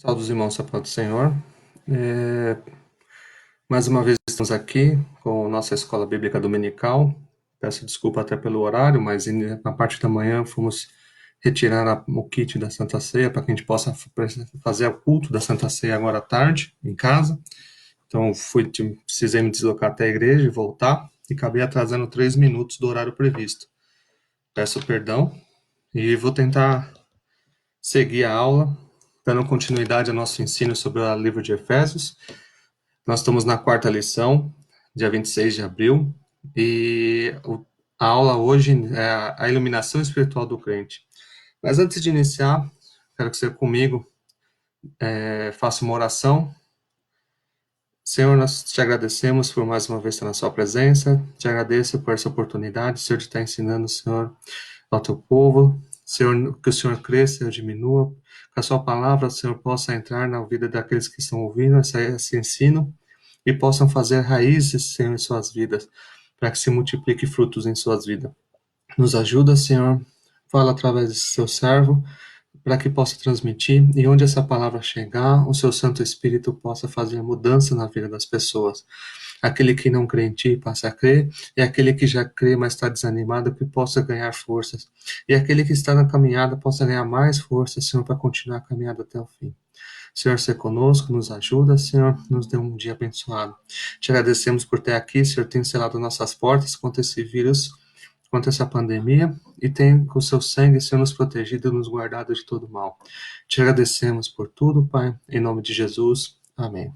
Salve os irmãos, a paz do Senhor. É, Mais uma vez estamos aqui com a nossa escola bíblica dominical. Peço desculpa até pelo horário, mas na parte da manhã fomos retirar o kit da Santa Ceia para que a gente possa fazer o culto da Santa Ceia agora à tarde, em casa. Então precisei me deslocar até a igreja e voltar, e acabei atrasando 3 minutos do horário previsto. Peço perdão e vou tentar seguir a aula, dando continuidade ao nosso ensino sobre o livro de Efésios. Nós estamos na quarta lição, dia 26 de abril, e a aula hoje é a iluminação espiritual do crente. Mas antes de iniciar, quero que você comigo faça uma oração. Senhor, nós te agradecemos por mais uma vez estar na sua presença, te agradeço por essa oportunidade, Senhor, de estar ensinando, Senhor, ao teu povo. Senhor, que o Senhor cresça, eu diminua, que a sua palavra, Senhor, possa entrar na vida daqueles que estão ouvindo esse ensino, e possam fazer raízes, Senhor, em suas vidas, para que se multiplique frutos em suas vidas. Nos ajuda, Senhor, fala através desse seu servo, para que possa transmitir, e onde essa palavra chegar, o seu Santo Espírito possa fazer mudança na vida das pessoas. Aquele que não crê em ti passa a crer, e aquele que já crê, mas está desanimado, que possa ganhar forças. E aquele que está na caminhada possa ganhar mais forças, Senhor, para continuar a caminhada até o fim. Senhor, seja conosco, nos ajuda, Senhor, nos dê um dia abençoado. Te agradecemos por ter aqui, Senhor, tem selado nossas portas contra esse vírus, contra essa pandemia, e tem com o seu sangue, Senhor, nos protegido e nos guardado de todo mal. Te agradecemos por tudo, Pai, em nome de Jesus. Amém.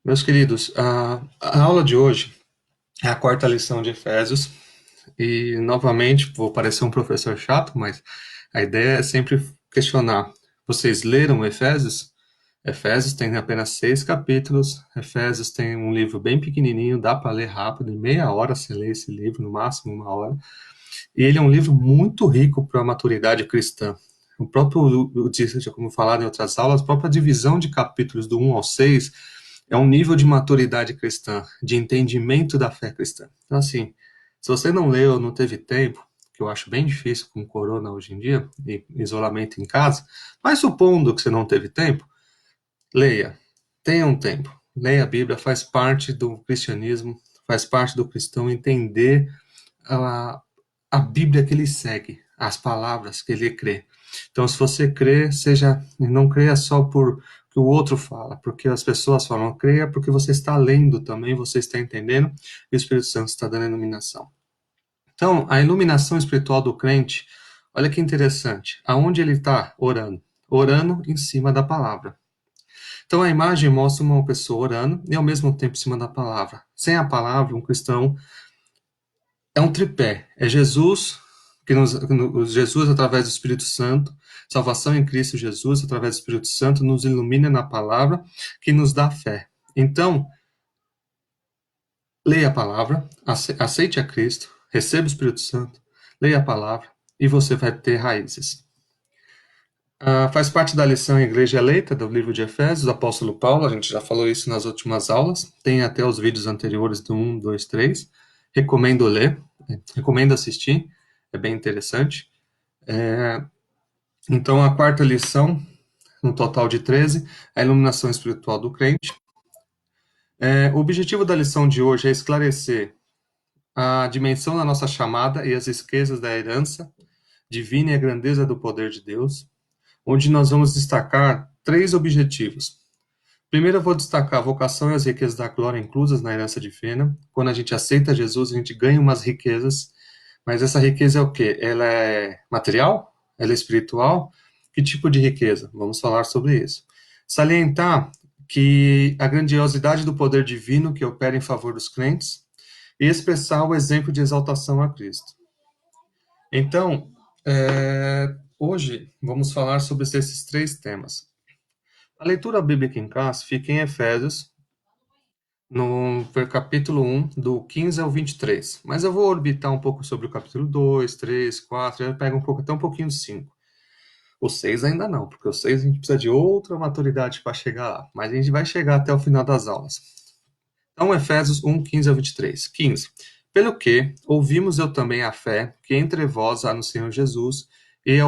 Meus queridos, a aula de hoje é a quarta lição de Efésios, e novamente vou parecer um professor chato, mas a ideia é sempre questionar. Vocês leram Efésios? Efésios tem apenas 6 capítulos. Efésios tem um livro bem pequenininho, dá para ler rápido, em meia hora você lê esse livro, no máximo 1 hora. E ele é um livro muito rico para a maturidade cristã. O próprio, como falado em outras aulas, a própria divisão de capítulos do 1 ao 6 é um nível de maturidade cristã, de entendimento da fé cristã. Então, assim, se você não leu, não teve tempo, que eu acho bem difícil com corona hoje em dia, e isolamento em casa, mas supondo que você não teve tempo, leia, tenha um tempo. Leia a Bíblia, faz parte do cristianismo, faz parte do cristão entender a Bíblia que ele segue, as palavras que ele crê. Então, se você crê, não creia só por que o outro fala, porque as pessoas falam, creia porque você está lendo também, você está entendendo, e o Espírito Santo está dando iluminação. Então, a iluminação espiritual do crente, olha que interessante, aonde ele está orando? Orando em cima da palavra. Então, a imagem mostra uma pessoa orando e ao mesmo tempo em cima da palavra. Sem a palavra, um cristão é um tripé. É Jesus, Jesus através do Espírito Santo, salvação em Cristo Jesus através do Espírito Santo nos ilumina na palavra que nos dá fé. Então, leia a palavra, aceite a Cristo, receba o Espírito Santo, leia a palavra e você vai ter raízes. Faz parte da lição Igreja Eleita, do livro de Efésios, do apóstolo Paulo, a gente já falou isso nas últimas aulas, tem até os vídeos anteriores do 1, 2, 3, recomendo ler, recomendo assistir, é bem interessante. Então, a quarta lição, no total de 13, a iluminação espiritual do crente. O objetivo da lição de hoje é esclarecer a dimensão da nossa chamada e as riquezas da herança divina e a grandeza do poder de Deus, onde nós vamos destacar 3 objetivos. Primeiro, eu vou destacar a vocação e as riquezas da glória inclusas na herança divina. Quando a gente aceita Jesus, a gente ganha umas riquezas, mas essa riqueza é o quê? Ela é material? Ela é espiritual? Que tipo de riqueza? Vamos falar sobre isso. Salientar que a grandiosidade do poder divino que opera em favor dos crentes e expressar o exemplo de exaltação a Cristo. Então, hoje vamos falar sobre esses 3 temas. A leitura bíblica em classe fica em Efésios, no capítulo 1, do 15 ao 23. Mas eu vou orbitar um pouco sobre o capítulo 2, 3, 4, eu pego até um pouquinho do 5. O 6 ainda não, porque o 6 a gente precisa de outra maturidade para chegar lá. Mas a gente vai chegar até o final das aulas. Então, Efésios 1, 15 ao 23. 15. Pelo que ouvimos eu também a fé que entre vós há no Senhor Jesus e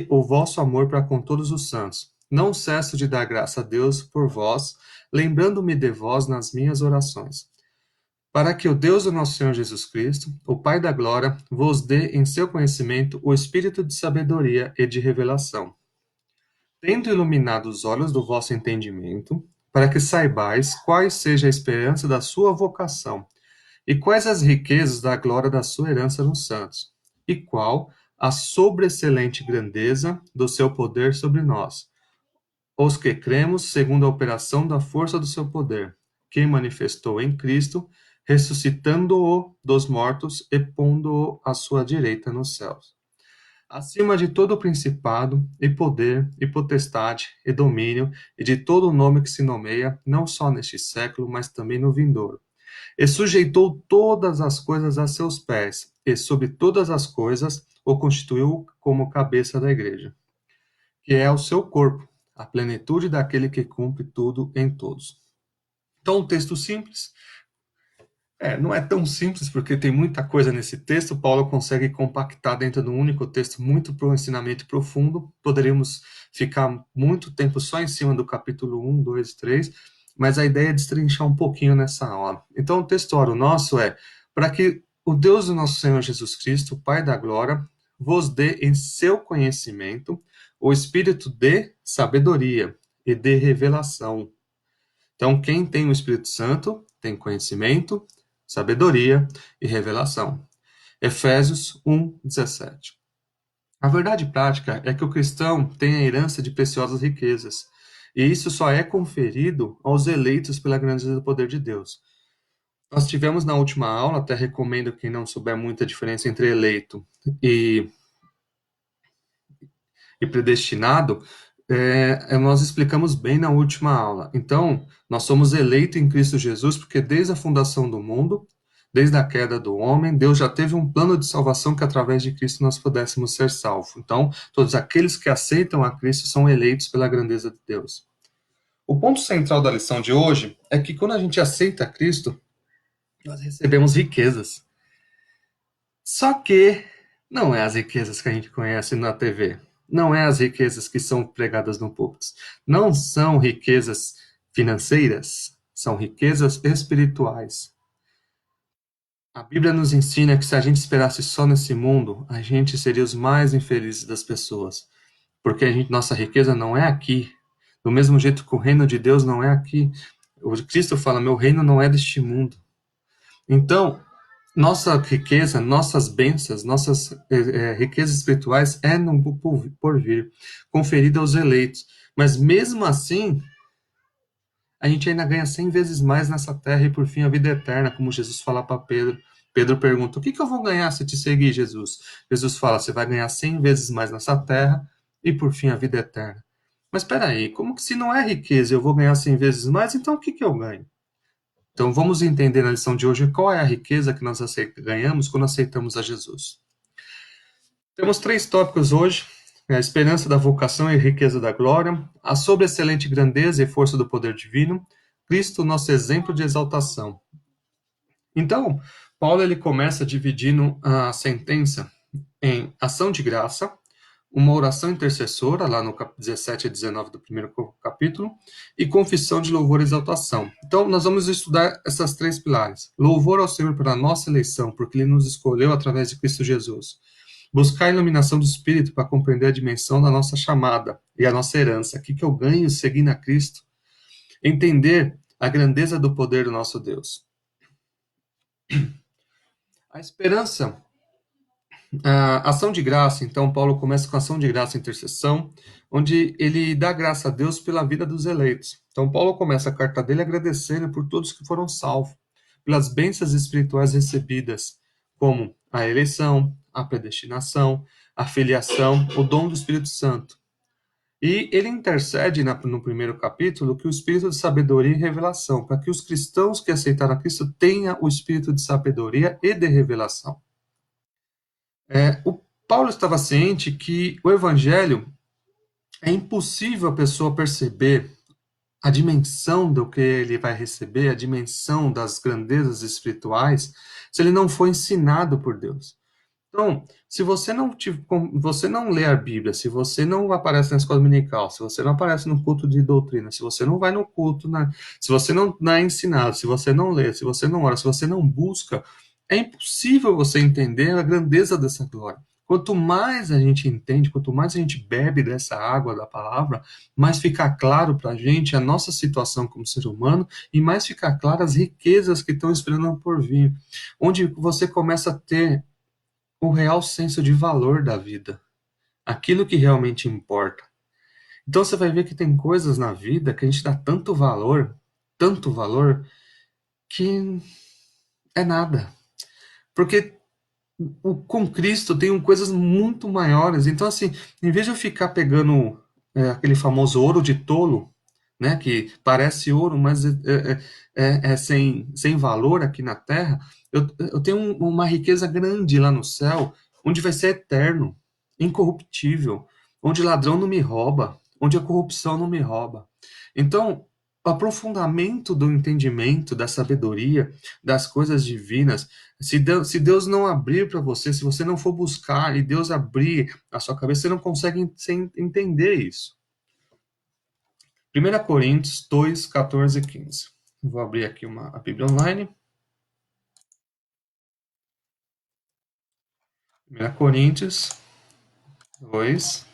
o vosso amor para com todos os santos, não cesso de dar graça a Deus por vós, lembrando-me de vós nas minhas orações, para que o Deus do nosso Senhor Jesus Cristo, o Pai da glória, vos dê em seu conhecimento o espírito de sabedoria e de revelação, tendo iluminado os olhos do vosso entendimento, para que saibais qual seja a esperança da sua vocação, e quais as riquezas da glória da sua herança nos santos, e qual a sobreexcelente grandeza do seu poder sobre nós, os que cremos segundo a operação da força do seu poder, que manifestou em Cristo, ressuscitando-o dos mortos e pondo-o à sua direita nos céus, acima de todo principado, e poder, e potestade, e domínio, e de todo o nome que se nomeia, não só neste século, mas também no vindouro. E sujeitou todas as coisas a seus pés, e sobre todas as coisas o constituiu como cabeça da igreja, que é o seu corpo, a plenitude daquele que cumpre tudo em todos. Então, um texto simples. Não é tão simples, porque tem muita coisa nesse texto. Paulo consegue compactar dentro de um único texto muito para um ensinamento profundo. Poderíamos ficar muito tempo só em cima do capítulo 1, 2, 3, mas a ideia é destrinchar um pouquinho nessa aula. Então, o textuário nosso é: para que o Deus do nosso Senhor Jesus Cristo, Pai da glória, vos dê em seu conhecimento o espírito de sabedoria e de revelação. Então, quem tem o Espírito Santo tem conhecimento, sabedoria e revelação. Efésios 1:17. A verdade prática é que o cristão tem a herança de preciosas riquezas, e isso só é conferido aos eleitos pela grandeza do poder de Deus. Nós tivemos na última aula, até recomendo quem não souber muita diferença entre eleito e predestinado, nós explicamos bem na última aula. Então, nós somos eleitos em Cristo Jesus porque desde a fundação do mundo, desde a queda do homem, Deus já teve um plano de salvação que através de Cristo nós pudéssemos ser salvos. Então, todos aqueles que aceitam a Cristo são eleitos pela grandeza de Deus. O ponto central da lição de hoje é que quando a gente aceita Cristo, nós recebemos riquezas. Só que não é as riquezas que a gente conhece na TV. Não é as riquezas que são pregadas no púlpito. Não são riquezas financeiras, são riquezas espirituais. A Bíblia nos ensina que se a gente esperasse só nesse mundo, a gente seria os mais infelizes das pessoas. Porque nossa riqueza não é aqui. Do mesmo jeito que o reino de Deus não é aqui. O Cristo fala, meu reino não é deste mundo. Então, nossa riqueza, nossas bênçãos, nossas riquezas espirituais é no porvir, conferida aos eleitos. Mas mesmo assim, a gente ainda ganha 100 vezes mais nessa terra e por fim a vida eterna, como Jesus fala para Pedro. Pedro pergunta, o que eu vou ganhar se te seguir, Jesus? Jesus fala, você vai ganhar 100 vezes mais nessa terra e por fim a vida eterna. Mas espera aí, como que se não é riqueza eu vou ganhar 100 vezes mais, então o que eu ganho? Então, vamos entender na lição de hoje qual é a riqueza que nós ganhamos quando aceitamos a Jesus. Temos 3 tópicos hoje: a esperança da vocação e riqueza da glória, a sobreexcelente grandeza e força do poder divino, Cristo, nosso exemplo de exaltação. Então, Paulo ele começa dividindo a sentença em ação de graça, uma oração intercessora, lá no 17 a 19 do primeiro capítulo, e confissão de louvor e exaltação. Então, nós vamos estudar essas 3 pilares. Louvor ao Senhor pela nossa eleição, porque Ele nos escolheu através de Cristo Jesus. Buscar a iluminação do Espírito para compreender a dimensão da nossa chamada e a nossa herança. O que eu ganho seguindo a Cristo? Entender a grandeza do poder do nosso Deus. A esperança. A ação de graça, então, Paulo começa com a ação de graça e intercessão, onde ele dá graça a Deus pela vida dos eleitos. Então, Paulo começa a carta dele agradecendo por todos que foram salvos, pelas bênçãos espirituais recebidas, como a eleição, a predestinação, a filiação, o dom do Espírito Santo. E ele intercede no primeiro capítulo que o espírito de sabedoria e revelação, para que os cristãos que aceitaram a Cristo tenham o espírito de sabedoria e de revelação. O Paulo estava ciente que o evangelho é impossível a pessoa perceber a dimensão do que ele vai receber, a dimensão das grandezas espirituais, se ele não for ensinado por Deus. Então, se você não lê a Bíblia, se você não aparece na escola dominical, se você não aparece no culto de doutrina, se você não vai no culto, se você não é ensinado, se você não lê, se você não ora, se você não busca, é impossível você entender a grandeza dessa glória. Quanto mais a gente entende, quanto mais a gente bebe dessa água da palavra, mais fica claro para a gente a nossa situação como ser humano e mais fica claro as riquezas que estão esperando por vir. Onde você começa a ter o real senso de valor da vida, aquilo que realmente importa. Então você vai ver que tem coisas na vida que a gente dá tanto valor, que é nada. Porque com Cristo tem coisas muito maiores. Então, assim, em vez de eu ficar pegando aquele famoso ouro de tolo, né, que parece ouro, mas é sem valor aqui na terra, eu tenho uma riqueza grande lá no céu, onde vai ser eterno, incorruptível, onde ladrão não me rouba, onde a corrupção não me rouba. Então, o aprofundamento do entendimento, da sabedoria, das coisas divinas, se Deus não abrir para você, se você não for buscar e Deus abrir a sua cabeça, você não consegue entender isso. 1 Coríntios 2, 14 e 15. Vou abrir aqui a Bíblia online. 1 Coríntios 2,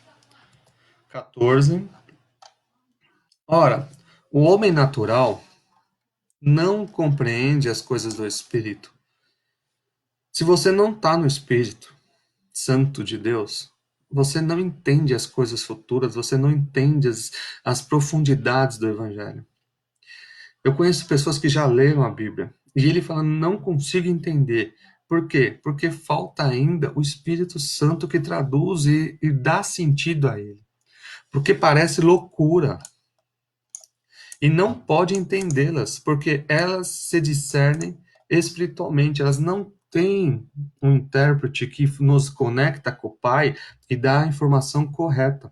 14. Ora, o homem natural não compreende as coisas do Espírito. Se você não está no Espírito Santo de Deus, você não entende as coisas futuras, você não entende as profundidades do Evangelho. Eu conheço pessoas que já leram a Bíblia e ele fala, não consigo entender. Por quê? Porque falta ainda o Espírito Santo que traduz e dá sentido a ele. Porque parece loucura. E não pode entendê-las, porque elas se discernem espiritualmente, elas não têm um intérprete que nos conecta com o Pai e dá a informação correta.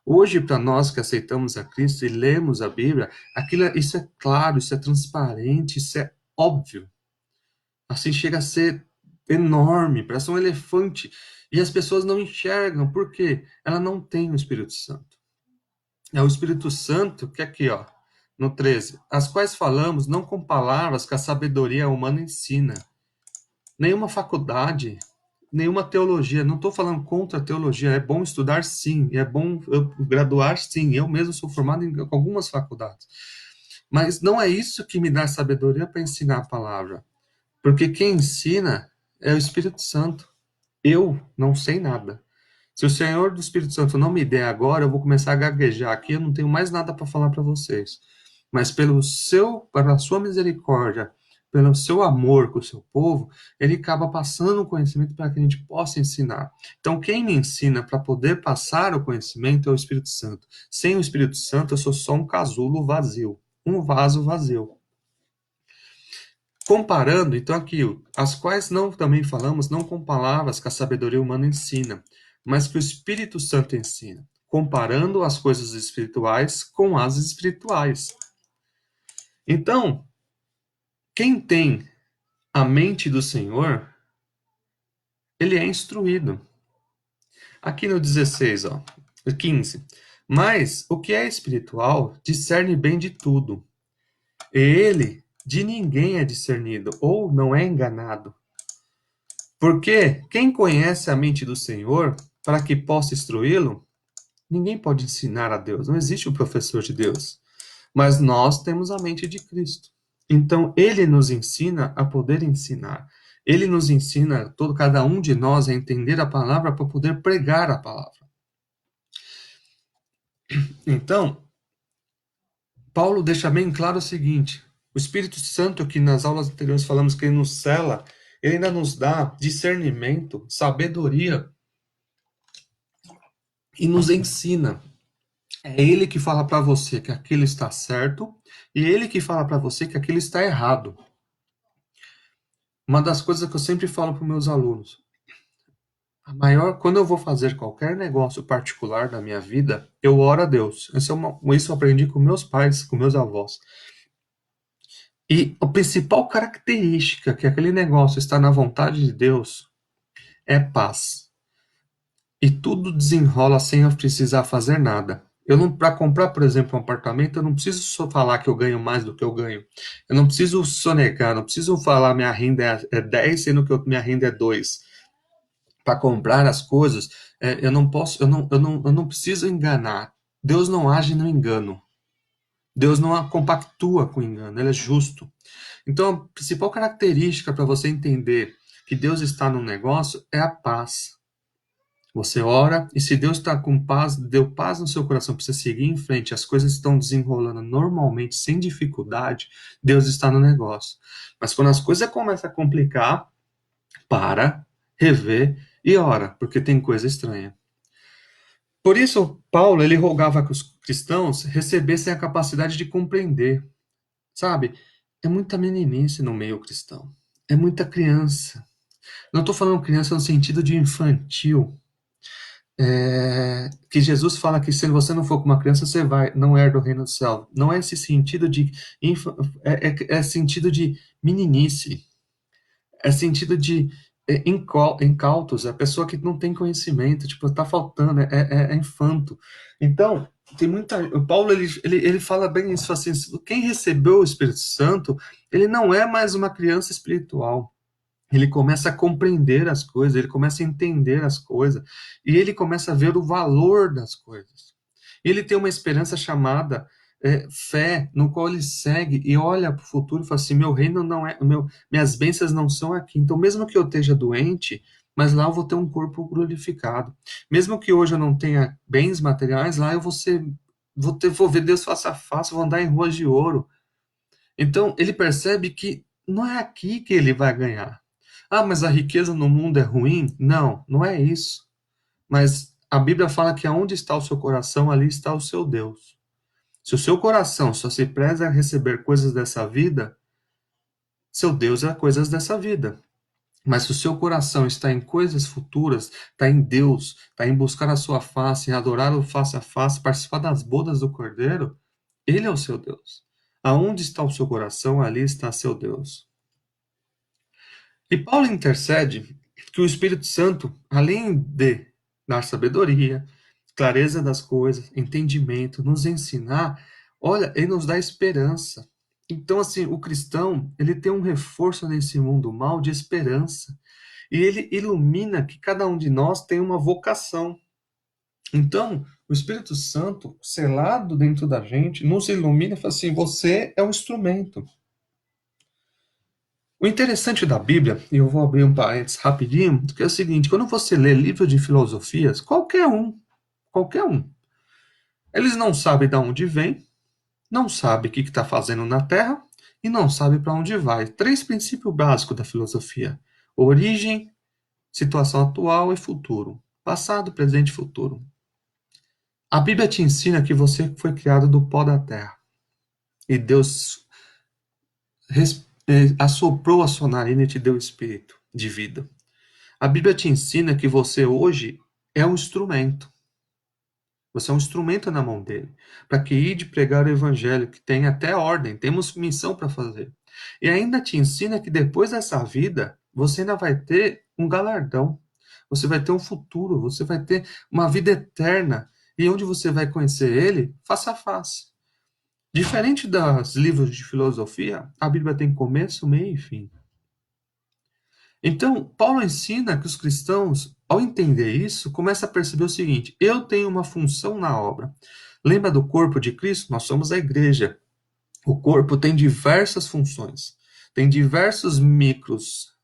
Hoje, para nós que aceitamos a Cristo e lemos a Bíblia, isso é claro, isso é transparente, isso é óbvio. Assim chega a ser enorme, parece um elefante. E as pessoas não enxergam, por quê? Ela não tem o Espírito Santo. É o Espírito Santo que aqui, ó, no 13, as quais falamos não com palavras que a sabedoria humana ensina, nenhuma faculdade, nenhuma teologia. Não estou falando contra a teologia, é bom estudar sim, é bom graduar sim. Eu mesmo sou formado em algumas faculdades. Mas não é isso que me dá sabedoria para ensinar a palavra. Porque quem ensina é o Espírito Santo. Eu não sei nada. Se o Senhor do Espírito Santo não me der agora, eu vou começar a gaguejar aqui, eu não tenho mais nada para falar para vocês. Mas pela sua misericórdia, pelo seu amor com o seu povo, ele acaba passando o conhecimento para que a gente possa ensinar. Então, quem me ensina para poder passar o conhecimento é o Espírito Santo. Sem o Espírito Santo, eu sou só um casulo vazio, um vaso vazio. Comparando, então aqui, as quais não também falamos, não com palavras que a sabedoria humana ensina, mas que o Espírito Santo ensina, comparando as coisas espirituais com as espirituais. Então, quem tem a mente do Senhor, ele é instruído. Aqui no 16, ó, 15. Mas o que é espiritual discerne bem de tudo, e ele de ninguém é discernido, ou não é enganado. Porque quem conhece a mente do Senhor para que possa instruí-lo, ninguém pode ensinar a Deus, não existe o professor de Deus. Mas nós temos a mente de Cristo. Então, ele nos ensina a poder ensinar. Ele nos ensina, cada um de nós, a entender a palavra para poder pregar a palavra. Então, Paulo deixa bem claro o seguinte: o Espírito Santo, que nas aulas anteriores falamos que ele nos cela, ele ainda nos dá discernimento, sabedoria e nos ensina. É ele que fala para você que aquilo está certo e ele que fala para você que aquilo está errado. Uma das coisas que eu sempre falo para meus alunos, quando eu vou fazer qualquer negócio particular da minha vida, eu oro a Deus. Isso eu aprendi com meus pais, com meus avós. E a principal característica que aquele negócio está na vontade de Deus é paz. E tudo desenrola sem eu precisar fazer nada. Eu não, para comprar, por exemplo, um apartamento, eu não preciso só falar que eu ganho mais do que eu ganho. Eu não preciso sonegar, não preciso falar minha renda é 10, sendo que minha renda é 2. Para comprar as coisas, eu não posso, eu não preciso enganar. Deus não age no engano. Deus não compactua com o engano, ele é justo. Então, a principal característica para você entender que Deus está no negócio é a paz. Você ora, e se Deus está com paz, deu paz no seu coração para você seguir em frente, as coisas estão desenrolando normalmente, sem dificuldade, Deus está no negócio. Mas quando as coisas começam a complicar, para, revê e ora, porque tem coisa estranha. Por isso, Paulo, ele rogava que os cristãos recebessem a capacidade de compreender, sabe? É muita meninice no meio cristão. É muita criança. Não estou falando criança no sentido de infantil, que Jesus fala que se você não for com uma criança, você não herda o reino do céu. Não é esse sentido de é sentido de meninice, é sentido de incautos, é a pessoa que não tem conhecimento, tipo, tá faltando, é infanto. Então, tem muita. O Paulo ele fala bem isso assim: quem recebeu o Espírito Santo, ele não é mais uma criança espiritual. Ele começa a compreender as coisas, ele começa a entender as coisas, e ele começa a ver o valor das coisas. Ele tem uma esperança chamada fé, no qual ele segue e olha para o futuro e fala assim: meu reino não é, minhas bênçãos não são aqui. Então, mesmo que eu esteja doente, mas lá eu vou ter um corpo glorificado. Mesmo que hoje eu não tenha bens materiais, lá eu vou ver Deus face a face, vou andar em ruas de ouro. Então, ele percebe que não é aqui que ele vai ganhar. Ah, mas a riqueza no mundo é ruim? Não, não é isso. Mas a Bíblia fala que aonde está o seu coração, ali está o seu Deus. Se o seu coração só se preza a receber coisas dessa vida, seu Deus é coisas dessa vida. Mas se o seu coração está em coisas futuras, está em Deus, está em buscar a sua face, em adorar o face a face, participar das bodas do Cordeiro, ele é o seu Deus. Aonde está o seu coração, ali está seu Deus. E Paulo intercede que o Espírito Santo, além de dar sabedoria, clareza das coisas, entendimento, nos ensinar, olha, ele nos dá esperança. Então, assim, o cristão, ele tem um reforço nesse mundo mal de esperança. E ele ilumina que cada um de nós tem uma vocação. Então, o Espírito Santo, selado dentro da gente, nos ilumina e fala assim: você é um instrumento. O interessante da Bíblia, e eu vou abrir um parênteses rapidinho, que é o seguinte: quando você lê livro de filosofias, qualquer um, eles não sabem de onde vem, não sabem o que está fazendo na Terra e não sabem para onde vai. Três princípios básicos da filosofia: origem, situação atual e futuro. Passado, presente e futuro. A Bíblia te ensina que você foi criado do pó da terra e Deus assoprou a sua narina e te deu o espírito de vida. A Bíblia te ensina que você hoje é um instrumento. Você é um instrumento na mão dele. Para que ir de pregar o evangelho, que tem até ordem, temos missão para fazer. E ainda te ensina que depois dessa vida, você ainda vai ter um galardão. Você vai ter um futuro, você vai ter uma vida eterna. E onde você vai conhecer ele, face a face. Diferente dos livros de filosofia, a Bíblia tem começo, meio e fim. Então, Paulo ensina que os cristãos, ao entender isso, começam a perceber o seguinte: eu tenho uma função na obra. Lembra do corpo de Cristo? Nós somos a igreja. O corpo tem diversas funções, tem diversos micros,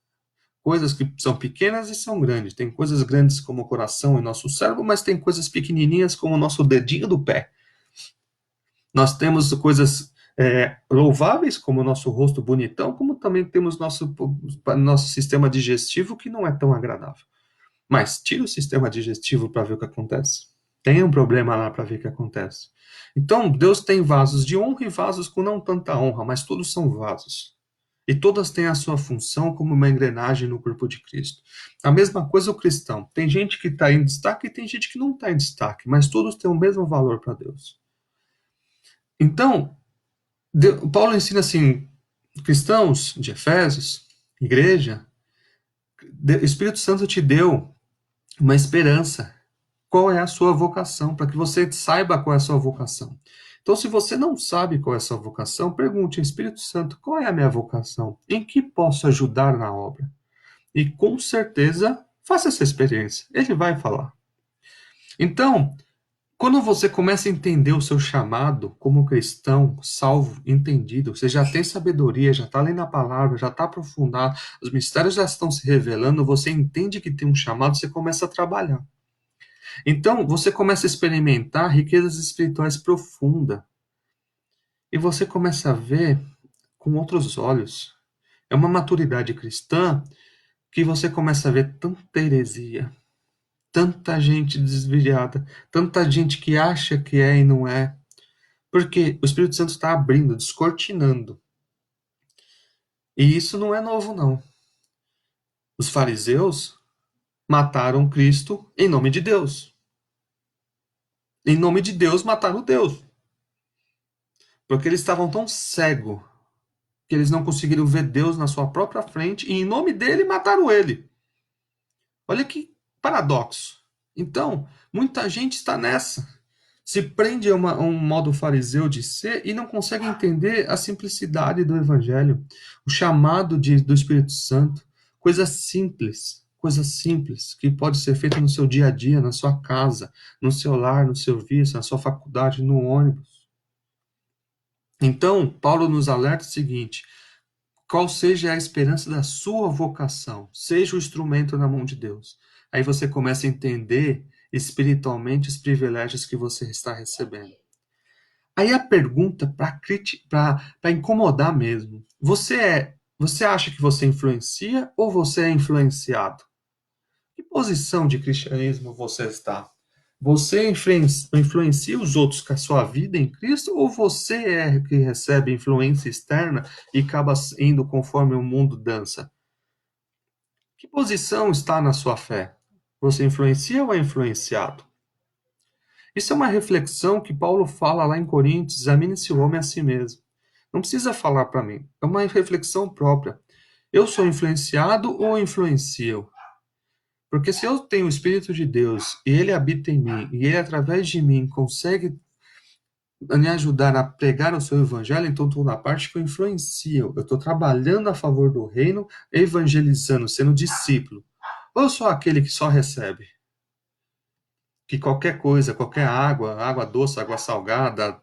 coisas que são pequenas e são grandes. Tem coisas grandes como o coração e nosso cérebro, mas tem coisas pequenininhas como o nosso dedinho do pé. Nós temos coisas louváveis, como o nosso rosto bonitão, como também temos nosso sistema digestivo que não é tão agradável. Mas tira o sistema digestivo para ver o que acontece. Tem um problema lá para ver o que acontece. Então, Deus tem vasos de honra e vasos com não tanta honra, mas todos são vasos. E todas têm a sua função como uma engrenagem no corpo de Cristo. A mesma coisa o cristão. Tem gente que está em destaque e tem gente que não está em destaque, mas todos têm o mesmo valor para Deus. Então, Paulo ensina assim, cristãos de Efésios, igreja, O Espírito Santo te deu uma esperança. Qual é a sua vocação? Para que você saiba qual é a sua vocação. Então, se você não sabe qual é a sua vocação, pergunte ao Espírito Santo: qual é a minha vocação? Em que posso ajudar na obra? E com certeza, faça essa experiência. Ele vai falar. Então, quando você começa a entender o seu chamado como cristão, salvo, entendido, você já tem sabedoria, já está lendo a palavra, já está aprofundado, os mistérios já estão se revelando, você entende que tem um chamado, você começa a trabalhar. Então, você começa a experimentar riquezas espirituais profundas. E você começa a ver com outros olhos. É uma maturidade cristã que você começa a ver tanta heresia, tanta gente desviada, tanta gente que acha que é e não é. Porque o Espírito Santo está abrindo, descortinando. E isso não é novo, não. Os fariseus mataram Cristo em nome de Deus. Em nome de Deus, mataram Deus. Porque eles estavam tão cegos que eles não conseguiram ver Deus na sua própria frente e, em nome dele, mataram ele. Olha que paradoxo. Então, muita gente está nessa. Se prende a um modo fariseu de ser e não consegue entender a simplicidade do Evangelho, o chamado do Espírito Santo. Coisa simples, que pode ser feita no seu dia a dia, na sua casa, no seu lar, no seu serviço, na sua faculdade, no ônibus. Então, Paulo nos alerta o seguinte: qual seja a esperança da sua vocação, seja o instrumento na mão de Deus. Aí você começa a entender espiritualmente os privilégios que você está recebendo. Aí a pergunta para incomodar mesmo: você acha que você influencia ou você é influenciado? Que posição de cristianismo você está? Você influencia os outros com a sua vida em Cristo ou você é que recebe influência externa e acaba indo conforme o mundo dança? Que posição está na sua fé? Você influencia ou é influenciado? Isso é uma reflexão que Paulo fala lá em Coríntios: examine-se o homem a si mesmo. Não precisa falar para mim, é uma reflexão própria. Eu sou influenciado ou influencio? Porque se eu tenho o Espírito de Deus e ele habita em mim e ele através de mim consegue me ajudar a pregar o seu evangelho, então estou na parte que eu influencio. Eu estou trabalhando a favor do reino, evangelizando, sendo discípulo. Ou eu sou aquele que só recebe? Que qualquer coisa, qualquer água doce, água salgada,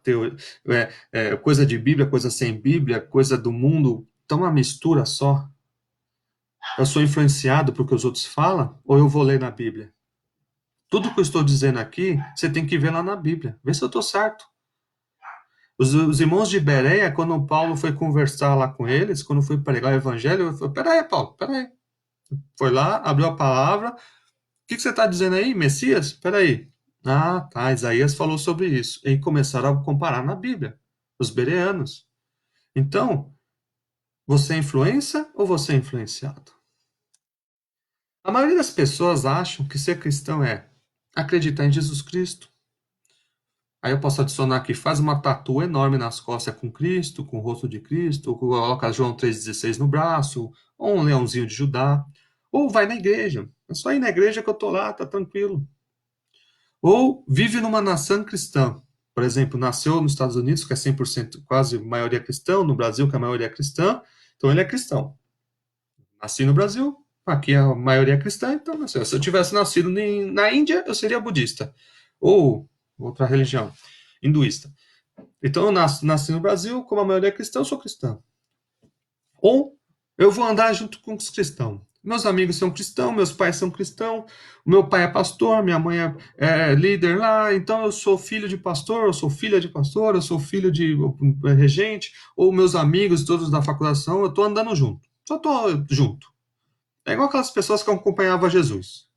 coisa de Bíblia, coisa sem Bíblia, coisa do mundo, então uma mistura só. Eu sou influenciado por que os outros falam ou eu vou ler na Bíblia? Tudo que eu estou dizendo aqui, você tem que ver lá na Bíblia. Ver se eu estou certo. Os irmãos de Bereia, quando Paulo foi conversar lá com eles, quando foi pregar o evangelho, ele falou: peraí, Paulo, peraí. Foi lá, abriu a palavra. O que você está dizendo aí, Messias? Peraí. Ah, tá, Isaías falou sobre isso. E começaram a comparar na Bíblia, os bereanos. Então, você é influência ou você é influenciado? A maioria das pessoas acham que ser cristão é acreditar em Jesus Cristo. Aí eu posso adicionar aqui: faz uma tatu enorme nas costas com Cristo, com o rosto de Cristo, ou coloca João 3,16 no braço, ou um leãozinho de Judá, ou vai na igreja. É só ir na igreja que eu tô lá, tá tranquilo. Ou vive numa nação cristã. Por exemplo, nasceu nos Estados Unidos, que é 100% quase maioria cristã, no Brasil, que a maioria é cristã, então ele é cristão. Nasci no Brasil, aqui a maioria é cristã, então se eu tivesse nascido na Índia, eu seria budista. Ou outra religião, hinduísta. Então eu nasci no Brasil, como a maioria é cristã, eu sou cristão. Ou eu vou andar junto com os cristãos. Meus amigos são cristãos, meus pais são cristãos, o meu pai é pastor, minha mãe é líder lá, então eu sou filho de pastor, eu sou filha de pastor, eu sou filho de regente, ou meus amigos todos da faculdade são, eu estou andando junto. Só estou junto. É igual aquelas pessoas que acompanhavam Jesus.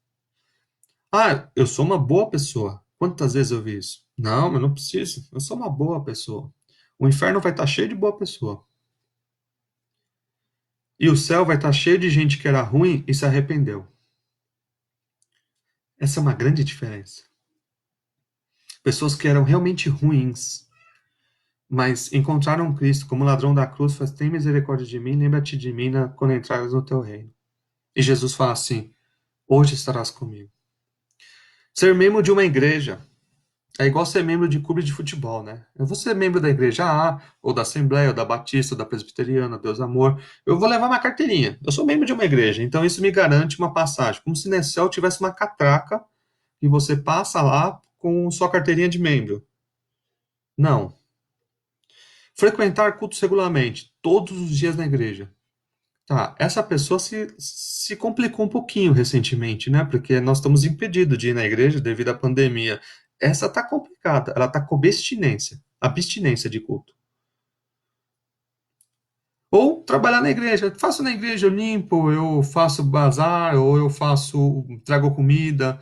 Ah, eu sou uma boa pessoa. Quantas vezes eu vi isso? Não, eu não preciso. Eu sou uma boa pessoa. O inferno vai estar cheio de boa pessoa. E o céu vai estar cheio de gente que era ruim e se arrependeu. Essa é uma grande diferença. Pessoas que eram realmente ruins, mas encontraram Cristo como ladrão da cruz, faz: tem misericórdia de mim, lembra-te de mim quando entrares no teu reino. E Jesus fala assim: hoje estarás comigo. Ser membro de uma igreja é igual ser membro de clube de futebol, né? Eu vou ser membro da igreja A, ou da Assembleia, ou da Batista, ou da Presbiteriana, Deus Amor. Eu vou levar uma carteirinha. Eu sou membro de uma igreja, então isso me garante uma passagem. Como se nesse céu tivesse uma catraca e você passa lá com sua carteirinha de membro. Não. Frequentar cultos regularmente, todos os dias na igreja. Tá, essa pessoa se complicou um pouquinho recentemente, né? Porque nós estamos impedidos de ir na igreja devido à pandemia. Essa tá complicada, ela tá com abstinência de culto. Ou trabalhar na igreja. Faço na igreja, eu limpo, eu faço bazar, ou eu faço, trago comida.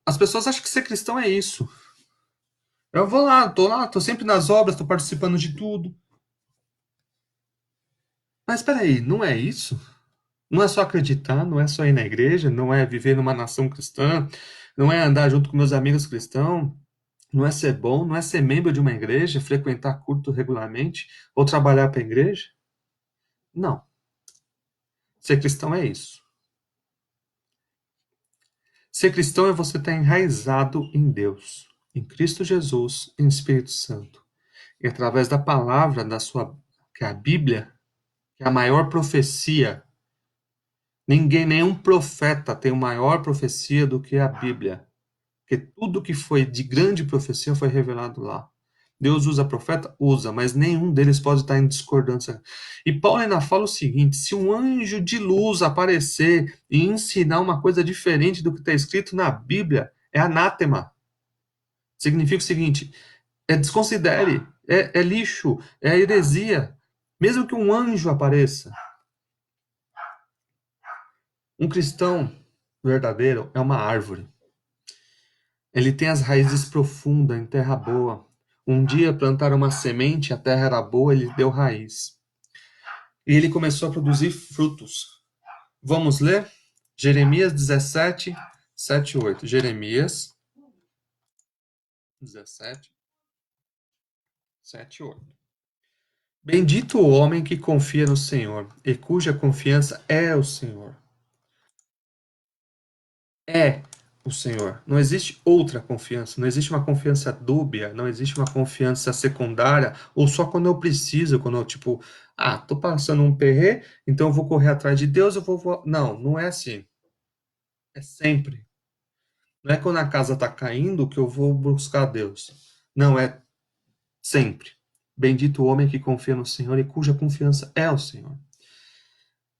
As pessoas acham que ser cristão é isso. Eu vou lá, tô sempre nas obras, tô participando de tudo. Mas espera aí, não é isso? Não é só acreditar, não é só ir na igreja, não é viver numa nação cristã, não é andar junto com meus amigos cristãos, não é ser bom, não é ser membro de uma igreja, frequentar culto regularmente ou trabalhar para a igreja? Não. Ser cristão é isso. Ser cristão é você estar enraizado em Deus, em Cristo Jesus, em Espírito Santo. E através da palavra que é a Bíblia, que é a maior profecia. Nenhum profeta tem maior profecia do que a Bíblia. Porque tudo que foi de grande profecia foi revelado lá. Deus usa profeta? Usa, mas nenhum deles pode estar em discordância. E Paulo ainda fala o seguinte: se um anjo de luz aparecer e ensinar uma coisa diferente do que está escrito na Bíblia, é anátema. Significa o seguinte: desconsidere, é lixo, é heresia. Mesmo que um anjo apareça. Um cristão verdadeiro é uma árvore. Ele tem as raízes profundas em terra boa. Um dia plantaram uma semente, a terra era boa, ele deu raiz. E ele começou a produzir frutos. Vamos ler? Jeremias 17, 7 e 8. Jeremias 17, 7 e 8. Bendito o homem que confia no Senhor e cuja confiança é o Senhor. É o Senhor. Não existe outra confiança. Não existe uma confiança dúbia. Não existe uma confiança secundária. Ou só quando eu preciso. Quando eu, tipo, tô passando um perrê, então eu vou correr atrás de Deus, eu vou. Não, não é assim. É sempre. Não é quando a casa está caindo que eu vou buscar Deus. Não, é sempre. Bendito o homem que confia no Senhor e cuja confiança é o Senhor.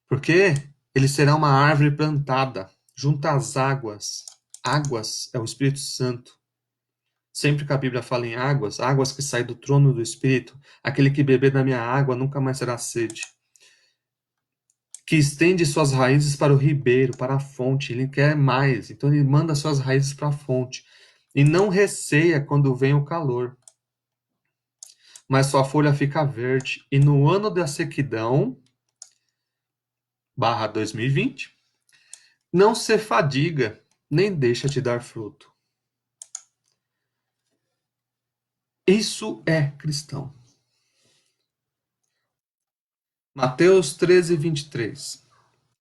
Porque ele será uma árvore plantada junto às águas. Águas é o Espírito Santo. Sempre que a Bíblia fala em águas, águas que saem do trono do Espírito, aquele que beber da minha água nunca mais terá sede. Que estende suas raízes para o ribeiro, para a fonte, ele quer mais, então ele manda suas raízes para a fonte. E não receia quando vem o calor, mas sua folha fica verde. E no ano da sequidão, barra 2020, não se fadiga, nem deixa de dar fruto. Isso é cristão. Mateus 13, 23.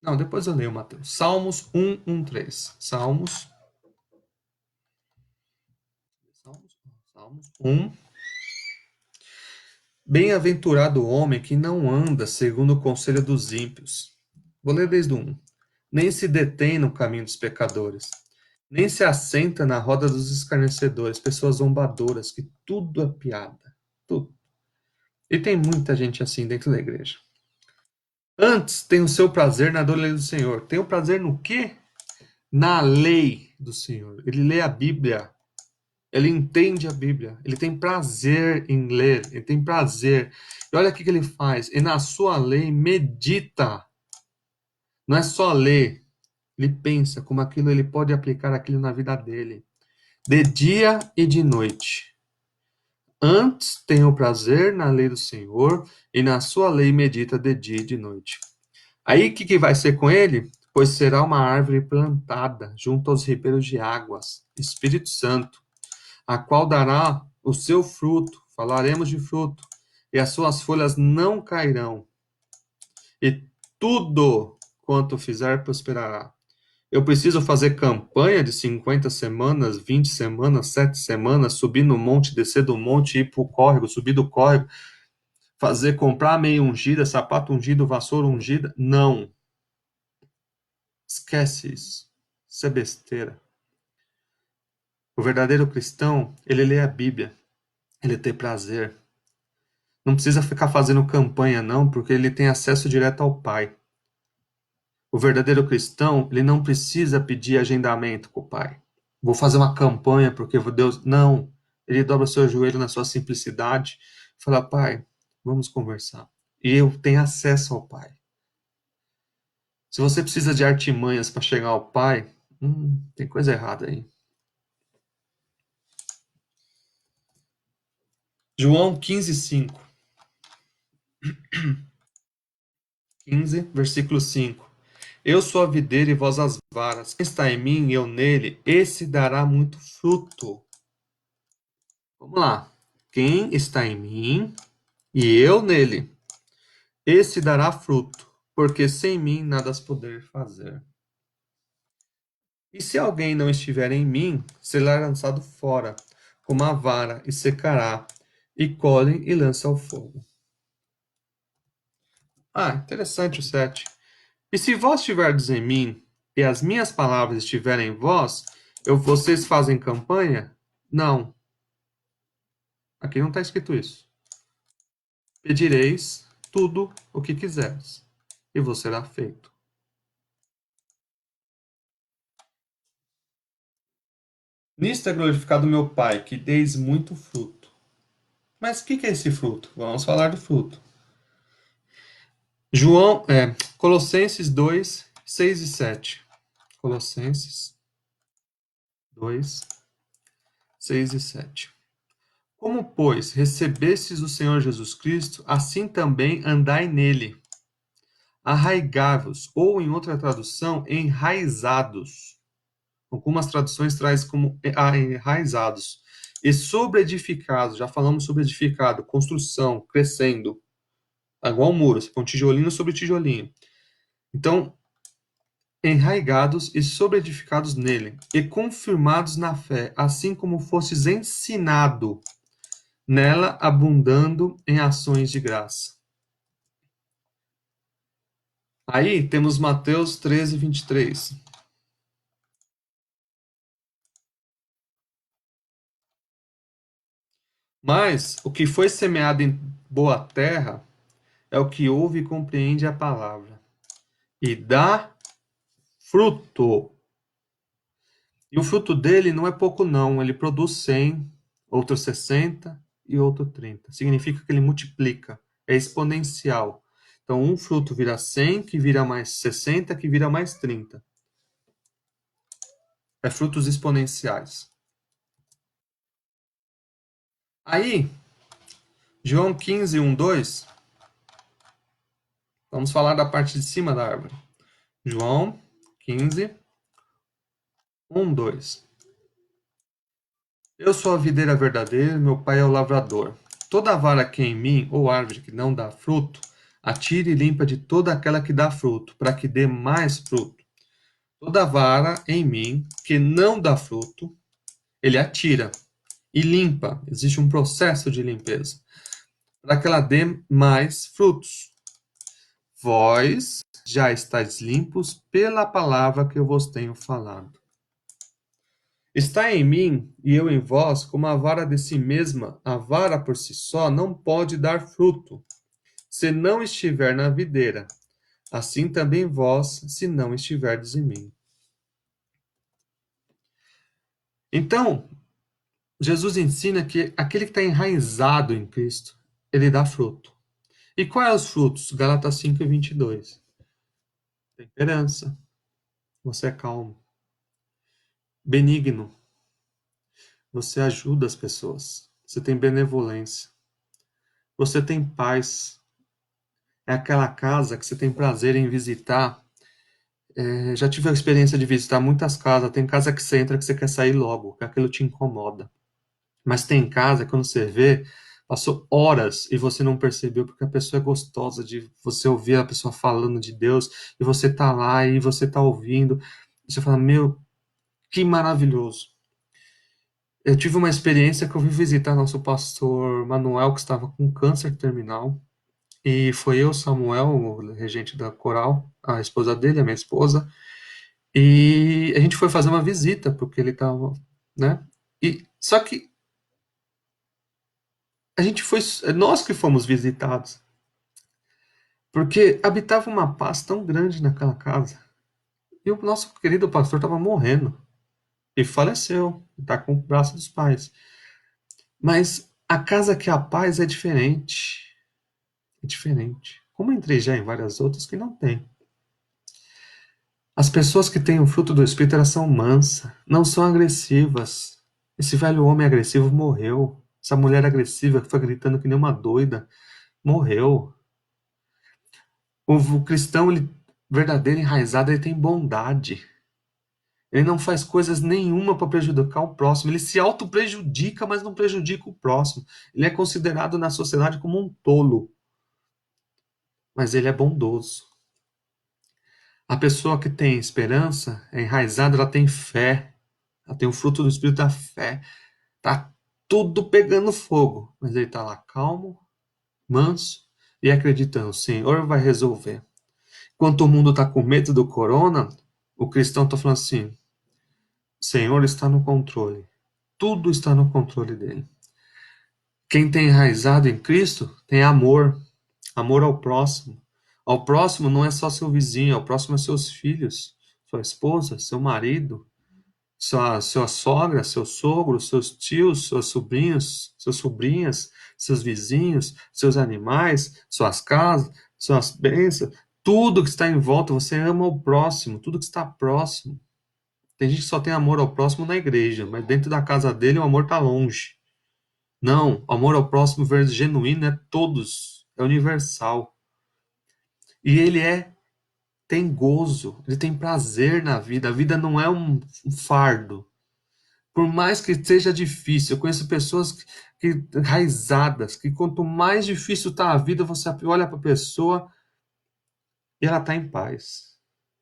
Não, depois eu leio, Mateus. Salmos 1:13. Salmos 1. Bem-aventurado o homem que não anda segundo o conselho dos ímpios. Vou ler desde o 1. Nem se detém no caminho dos pecadores, nem se assenta na roda dos escarnecedores, pessoas zombadoras, que tudo é piada. Tudo. E tem muita gente assim dentro da igreja. Antes tem o seu prazer na lei do Senhor. Tem o prazer no quê? Na lei do Senhor. Ele lê a Bíblia. Ele entende a Bíblia. Ele tem prazer em ler. Ele tem prazer. E olha o que ele faz. E na sua lei medita. Não é só ler. Ele pensa como aquilo ele pode aplicar aquilo na vida dele. De dia e de noite. Antes tem o prazer na lei do Senhor. E na sua lei medita de dia e de noite. Aí o que vai ser com ele? Pois será uma árvore plantada junto aos ribeiros de águas, Espírito Santo, a qual dará o seu fruto, falaremos de fruto, e as suas folhas não cairão, e tudo quanto fizer, prosperará. Eu preciso fazer campanha de 50 semanas, 20 semanas, 7 semanas, subir no monte, descer do monte, ir pro córrego, subir do córrego, fazer, comprar meia ungida, sapato ungido, vassoura ungida? Não. Esquece isso. Isso é besteira. O verdadeiro cristão, ele lê a Bíblia, ele tem prazer. Não precisa ficar fazendo campanha, não, porque ele tem acesso direto ao Pai. O verdadeiro cristão, ele não precisa pedir agendamento com o Pai. Vou fazer uma campanha porque Deus... Não. Ele dobra o seu joelho na sua simplicidade e fala, Pai, vamos conversar. E eu tenho acesso ao Pai. Se você precisa de artimanhas para chegar ao Pai, tem coisa errada aí. João 15:5. 15, versículo 5. Eu sou a videira e vós as varas. Quem está em mim e eu nele, esse dará muito fruto. Vamos lá. Quem está em mim e eu nele, esse dará fruto, porque sem mim nada as poder fazer. E se alguém não estiver em mim, será lançado fora, como a vara, e secará, e colhem e lançam ao fogo. Interessante o 7. E se vós estiverdes em mim, e as minhas palavras estiverem em vós, vocês fazem campanha? Não. Aqui não está escrito isso. Pedireis tudo o que quiseres, e vos será feito. Nisto é glorificado meu Pai, que deis muito fruto. Mas o que é esse fruto? Vamos falar do fruto. Colossenses 2, 6 e 7. Colossenses 2, 6 e 7. Como, pois, recebestes o Senhor Jesus Cristo, assim também andai nele. Arraigai-vos, ou em outra tradução, enraizados. Algumas traduções traz como enraizados. E sobre edificados, já falamos sobre edificado, construção, crescendo. Igual um muro, com tijolinho sobre tijolinho. Então, enraigados e sobreedificados nele, e confirmados na fé, assim como fostes ensinado, nela abundando em ações de graça. Aí temos Mateus 13, 23. Mas o que foi semeado em boa terra é o que ouve e compreende a palavra, e dá fruto. E o fruto dele não é pouco, não. Ele produz 100, outro 60 e outro 30. Significa que ele multiplica, é exponencial. Então, um fruto vira 100, que vira mais 60, que vira mais 30. É frutos exponenciais. Aí, João 15, 1, 2. Vamos falar da parte de cima da árvore. João 15, 1, 2. Eu sou a videira verdadeira, meu pai é o lavrador. Toda vara que em mim, ou árvore que não dá fruto, atire e limpa de toda aquela que dá fruto, para que dê mais fruto. Toda vara em mim que não dá fruto, ele atira e limpa. Existe um processo de limpeza, para que ela dê mais frutos. Vós já estáis limpos pela palavra que eu vos tenho falado. Está em mim e eu em vós, como a vara de si mesma, a vara por si só não pode dar fruto, se não estiver na videira. Assim também vós, se não estiverdes em mim. Então, Jesus ensina que aquele que está enraizado em Cristo, ele dá fruto. E quais são os frutos? Gálatas 5 e 22. Temperança. Você é calmo. Benigno. Você ajuda as pessoas. Você tem benevolência. Você tem paz. É aquela casa que você tem prazer em visitar. Já tive a experiência de visitar muitas casas. Tem casa que você entra que você quer sair logo, que aquilo te incomoda. Mas tem casa que quando você vê, Passou horas e você não percebeu porque a pessoa é gostosa de você ouvir a pessoa falando de Deus e você tá lá e você tá ouvindo. E você fala, meu, que maravilhoso. Eu tive uma experiência que eu fui visitar nosso pastor Manuel, que estava com câncer terminal. E foi eu, Samuel, o regente da coral, a esposa dele, a minha esposa. E a gente foi fazer uma visita, porque ele estava, né? E só que a gente foi, nós que fomos visitados, porque habitava uma paz tão grande naquela casa. E o nosso querido pastor estava morrendo e faleceu, está com o braço dos pais. Mas a casa que é a paz é diferente, é diferente. Como eu entrei já em várias outras que não tem. As pessoas que têm o fruto do Espírito, elas são mansas, não são agressivas. Esse velho homem agressivo morreu. Essa mulher agressiva que foi gritando que nem uma doida, morreu. O cristão verdadeiro, enraizado, ele tem bondade. Ele não faz coisas nenhuma para prejudicar o próximo. Ele se auto-prejudica, mas não prejudica o próximo. Ele é considerado na sociedade como um tolo, mas ele é bondoso. A pessoa que tem esperança, é enraizada, ela tem fé. Ela tem o fruto do Espírito da fé. Tá tudo pegando fogo, mas ele tá lá calmo, manso e acreditando, o Senhor vai resolver. Enquanto o mundo tá com medo do corona, o cristão tá falando assim: o Senhor está no controle. Tudo está no controle dele. Quem tem enraizado em Cristo tem amor, amor ao próximo. Ao próximo não é só seu vizinho, ao próximo é seus filhos, sua esposa, seu marido, sua sogra, seu sogro, seus tios, seus sobrinhos, suas sobrinhas, seus vizinhos, seus animais, suas casas, suas bênçãos, tudo que está em volta, você ama o próximo, tudo que está próximo. Tem gente que só tem amor ao próximo na igreja, mas dentro da casa dele o amor está longe. Não, o amor ao próximo genuíno é todos, é universal. E ele tem gozo, ele tem prazer na vida. A vida não é um fardo. Por mais que seja difícil, eu conheço pessoas enraizadas, que quanto mais difícil está a vida, você olha para a pessoa e ela está em paz.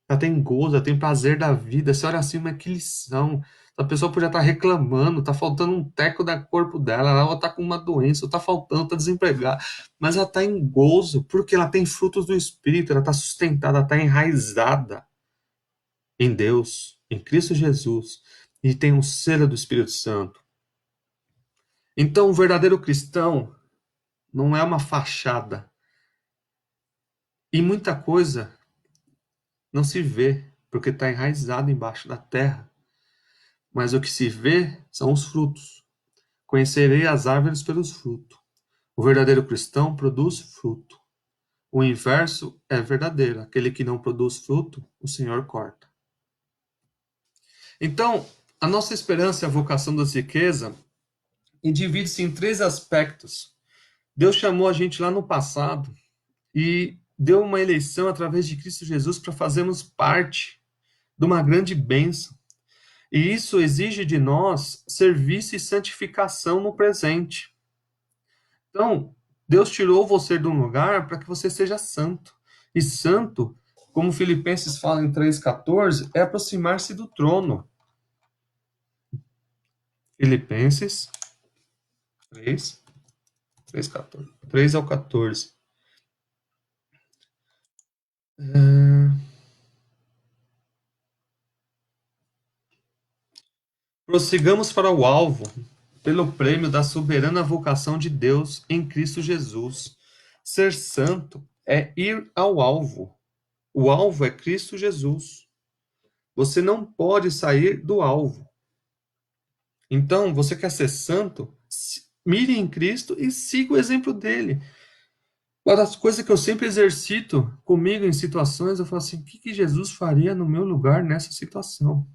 Ela tem gozo, ela tem prazer da vida. Você olha assim, mas que lição. A pessoa podia estar reclamando, está faltando um teco do corpo dela, ela está com uma doença, está faltando, está desempregada, mas ela está em gozo, porque ela tem frutos do Espírito, ela está sustentada, ela está enraizada em Deus, em Cristo Jesus, e tem um selo do Espírito Santo. Então, o verdadeiro cristão não é uma fachada. E muita coisa não se vê, porque está enraizado embaixo da terra. Mas o que se vê são os frutos. Conhecerei as árvores pelos frutos. O verdadeiro cristão produz fruto. O inverso é verdadeiro. Aquele que não produz fruto, o Senhor corta. Então, a nossa esperança e a vocação da riqueza divide-se em três aspectos. Deus chamou a gente lá no passado e deu uma eleição através de Cristo Jesus para fazermos parte de uma grande bênção. E isso exige de nós serviço e santificação no presente. Então, Deus tirou você de um lugar para que você seja santo. E santo, como Filipenses fala em 3,14, é aproximar-se do trono. Filipenses 3, 14. 3 ao 14. Prossigamos para o alvo, pelo prêmio da soberana vocação de Deus em Cristo Jesus. Ser santo é ir ao alvo. O alvo é Cristo Jesus. Você não pode sair do alvo. Então, você quer ser santo? Mire em Cristo e siga o exemplo dele. Uma das coisas que eu sempre exercito comigo em situações, eu falo assim: o que Jesus faria no meu lugar nessa situação?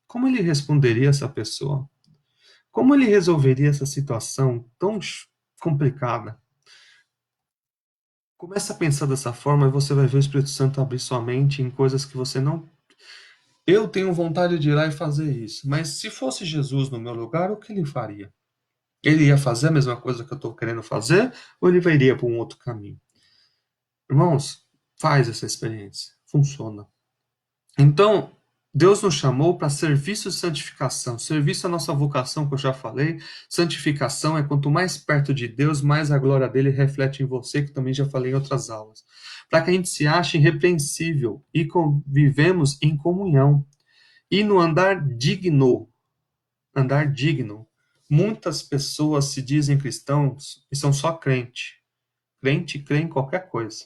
Como ele responderia a essa pessoa? Como ele resolveria essa situação tão complicada? Começa a pensar dessa forma e você vai ver o Espírito Santo abrir sua mente em coisas que você não. Eu tenho vontade de ir lá e fazer isso, mas se fosse Jesus no meu lugar, o que ele faria? Ele ia fazer a mesma coisa que eu estou querendo fazer ou ele iria para um outro caminho? Irmãos, faz essa experiência. Funciona. Então, Deus nos chamou para serviço de santificação. Serviço à nossa vocação, que eu já falei. Santificação é quanto mais perto de Deus, mais a glória dele reflete em você, que também já falei em outras aulas. Para que a gente se ache irrepreensível e vivemos em comunhão. E no andar digno. Andar digno. Muitas pessoas se dizem cristãos e são só crente. Crente crê em qualquer coisa.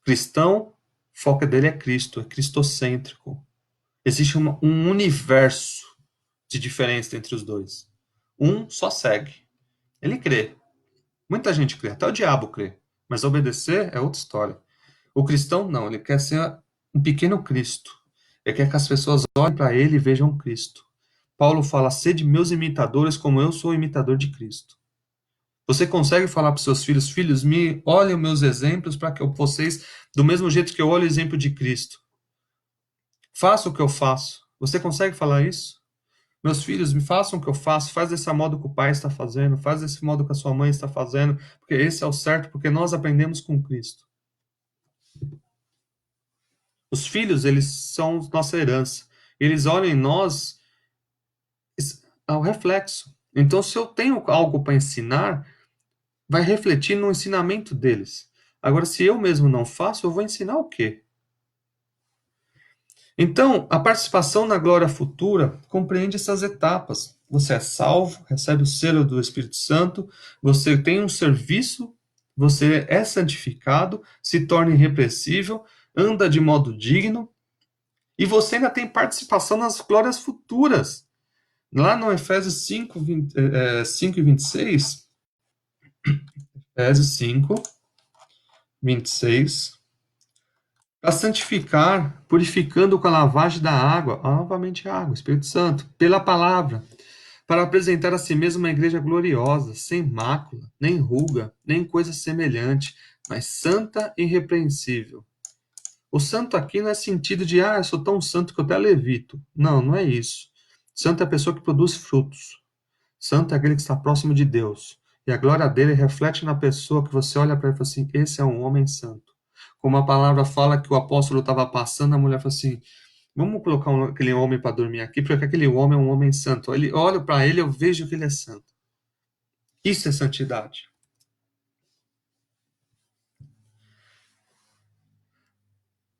Cristão, o foco dele é Cristo, é cristocêntrico. Existe um universo de diferença entre os dois. Um só segue. Ele crê. Muita gente crê, até o diabo crê. Mas obedecer é outra história. O cristão não, ele quer ser um pequeno Cristo. Ele quer que as pessoas olhem para ele e vejam Cristo. Paulo fala: sede meus imitadores, como eu sou imitador de Cristo. Você consegue falar para os seus filhos: filhos, me olhem os meus exemplos para que vocês, do mesmo jeito que eu olho o exemplo de Cristo, façam o que eu faço. Você consegue falar isso? Meus filhos, me façam o que eu faço, faz desse modo que o pai está fazendo, faz desse modo que a sua mãe está fazendo, porque esse é o certo, porque nós aprendemos com Cristo. Os filhos, eles são nossa herança. Eles olham em nós ao reflexo. Então, se eu tenho algo para ensinar, vai refletir no ensinamento deles. Agora, se eu mesmo não faço, eu vou ensinar o quê? Então, a participação na glória futura compreende essas etapas. Você é salvo, recebe o selo do Espírito Santo, você tem um serviço, você é santificado, se torna irrepreensível, anda de modo digno, e você ainda tem participação nas glórias futuras. Lá no Efésios 5 e 26, Efésios 5, 26, para santificar, purificando com a lavagem da água, novamente a água, Espírito Santo, pela palavra, para apresentar a si mesmo uma igreja gloriosa, sem mácula, nem ruga, nem coisa semelhante, mas santa e irrepreensível. O santo aqui não é sentido de, eu sou tão santo que eu até levito. Não, não é isso. Santo é a pessoa que produz frutos. Santo é aquele que está próximo de Deus. E a glória dele reflete na pessoa que você olha para ele e fala assim: esse é um homem santo. Como a palavra fala que o apóstolo estava passando, a mulher falou assim: vamos colocar aquele homem para dormir aqui, porque aquele homem é um homem santo. Ele olho para ele, eu vejo que ele é santo. Isso é santidade.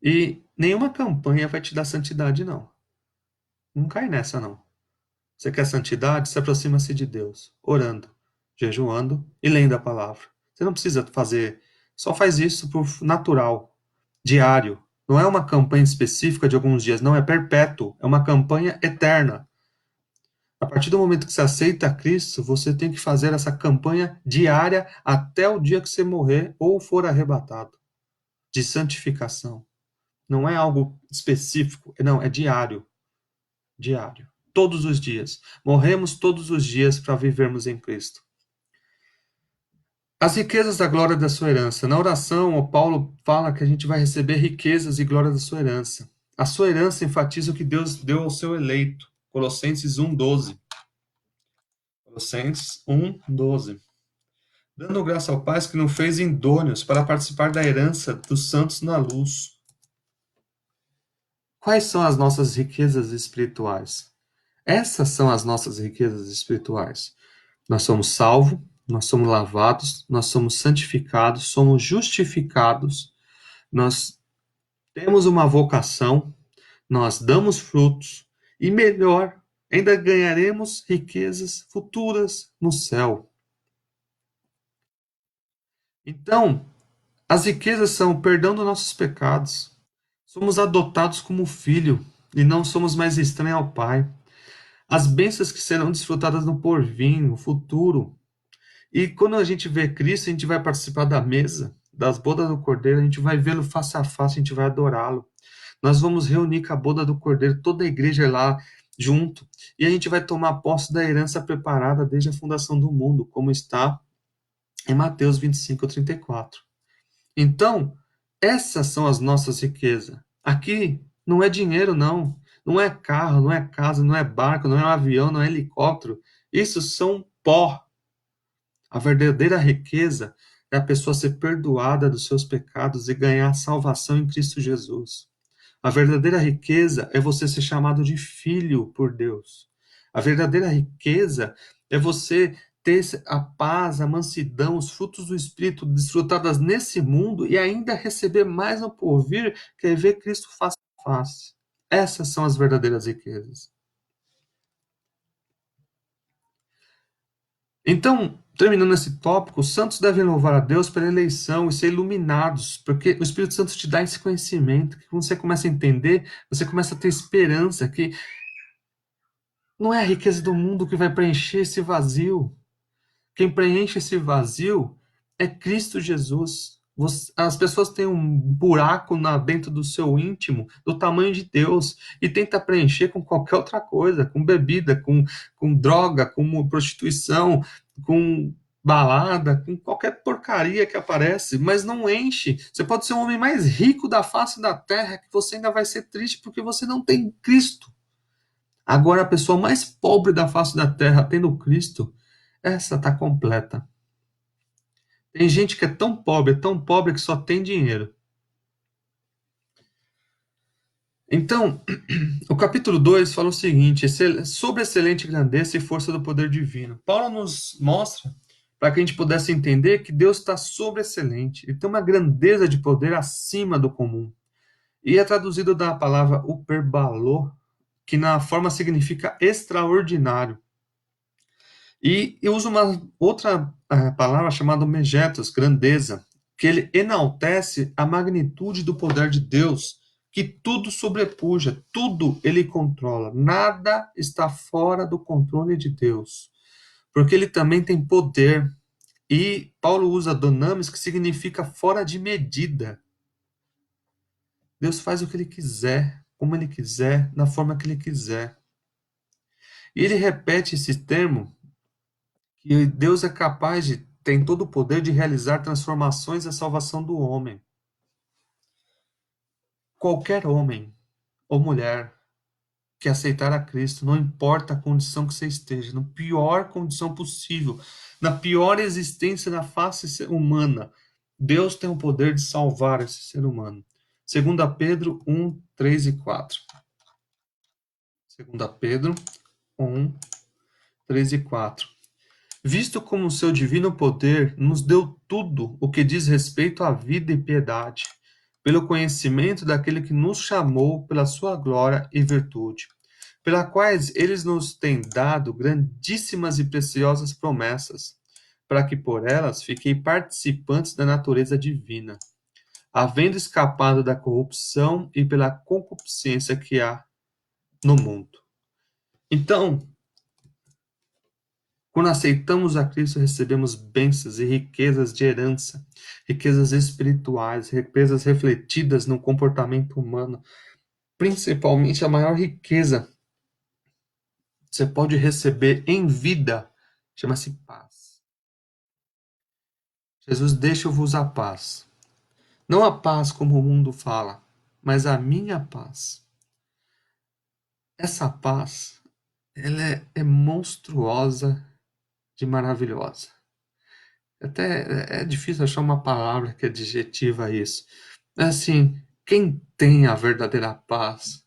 E nenhuma campanha vai te dar santidade, não. Não cai nessa, não. Você quer santidade? Se aproxima-se de Deus, orando, jejuando e lendo a palavra. Você não precisa fazer, só faz isso por natural, diário. Não é uma campanha específica de alguns dias, não, é perpétuo, é uma campanha eterna. A partir do momento que você aceita Cristo, você tem que fazer essa campanha diária até o dia que você morrer ou for arrebatado, de santificação. Não é algo específico, não, é diário. Diário. Todos os dias. Morremos todos os dias para vivermos em Cristo. As riquezas da glória da sua herança. Na oração, o Paulo fala que a gente vai receber riquezas e glória da sua herança. A sua herança enfatiza o que Deus deu ao seu eleito. Colossenses 1:12. Colossenses 1:12. Dando graça ao Pai que nos fez idôneos para participar da herança dos santos na luz. Quais são as nossas riquezas espirituais? Essas são as nossas riquezas espirituais. Nós somos salvos, nós somos lavados, nós somos santificados, somos justificados, nós temos uma vocação, nós damos frutos e, melhor, ainda ganharemos riquezas futuras no céu. Então, as riquezas são o perdão dos nossos pecados. Somos adotados como filho e não somos mais estranhos ao Pai. As bênçãos que serão desfrutadas no porvir, no futuro. E quando a gente vê Cristo, a gente vai participar da mesa, das bodas do Cordeiro, a gente vai vê-lo face a face, a gente vai adorá-lo. Nós vamos reunir com a boda do Cordeiro, toda a igreja lá junto, e a gente vai tomar posse da herança preparada desde a fundação do mundo, como está em Mateus 25:34. Então, essas são as nossas riquezas. Aqui não é dinheiro, não. Não é carro, não é casa, não é barco, não é um avião, não é helicóptero. Isso são pó. A verdadeira riqueza é a pessoa ser perdoada dos seus pecados e ganhar salvação em Cristo Jesus. A verdadeira riqueza é você ser chamado de filho por Deus. A verdadeira riqueza é você ter a paz, a mansidão, os frutos do Espírito desfrutadas nesse mundo e ainda receber mais no porvir, que é ver Cristo face a face. Essas são as verdadeiras riquezas. Então, terminando esse tópico, os santos devem louvar a Deus pela eleição e ser iluminados, porque o Espírito Santo te dá esse conhecimento, que quando você começa a entender, você começa a ter esperança, que não é a riqueza do mundo que vai preencher esse vazio. Quem preenche esse vazio é Cristo Jesus. As pessoas têm um buraco dentro do seu íntimo do tamanho de Deus e tenta preencher com qualquer outra coisa, com bebida, com droga, com prostituição, com balada, com qualquer porcaria que aparece, mas não enche. Você pode ser o homem mais rico da face da terra, que você ainda vai ser triste porque você não tem Cristo. Agora, a pessoa mais pobre da face da terra, tendo Cristo, essa está completa. Tem gente que é tão pobre que só tem dinheiro. Então, o capítulo 2 fala o seguinte: sobre a excelente grandeza e força do poder divino. Paulo nos mostra, para que a gente pudesse entender, que Deus está sobre excelente. Ele tem uma grandeza de poder acima do comum. E é traduzido da palavra uperbalô, que na forma significa extraordinário. E eu uso uma outra palavra chamada megetos, grandeza, que ele enaltece a magnitude do poder de Deus, que tudo sobrepuja, tudo ele controla, nada está fora do controle de Deus, porque ele também tem poder. E Paulo usa dunamis, que significa fora de medida. Deus faz o que ele quiser, como ele quiser, na forma que ele quiser. E ele repete esse termo, que Deus é capaz de, tem todo o poder de realizar transformações e a salvação do homem. Qualquer homem ou mulher que aceitar a Cristo, não importa a condição que você esteja, na pior condição possível, na pior existência da face humana, Deus tem o poder de salvar esse ser humano. 2 Pedro 1, 3 e 4. 2 Pedro 1, 3 e 4. Visto como o seu divino poder nos deu tudo o que diz respeito à vida e piedade, pelo conhecimento daquele que nos chamou pela sua glória e virtude, pela quais eles nos têm dado grandíssimas e preciosas promessas, para que por elas fiquei participantes da natureza divina, havendo escapado da corrupção e pela concupiscência que há no mundo. Então, quando aceitamos a Cristo, recebemos bênçãos e riquezas de herança, riquezas espirituais, riquezas refletidas no comportamento humano. Principalmente, a maior riqueza que você pode receber em vida chama-se paz. Jesus, deixa-vos a paz. Não a paz como o mundo fala, mas a minha paz. Essa paz, ela é monstruosa de maravilhosa. Até é difícil achar uma palavra que adjetiva isso. É assim, quem tem a verdadeira paz,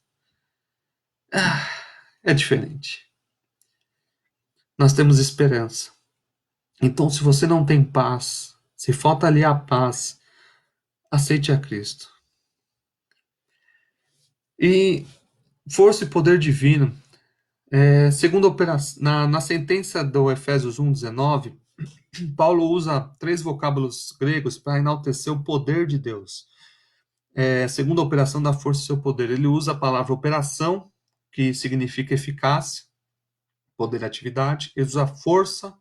é diferente. Nós temos esperança. Então, se você não tem paz, se falta ali a paz, aceite a Cristo. E força e poder divino. Segundo na sentença do Efésios 1:19, Paulo usa 3 vocábulos gregos para enaltecer o poder de Deus. Segundo a operação da força e seu poder, ele usa a palavra operação, que significa eficácia, poder, atividade. Ele usa força,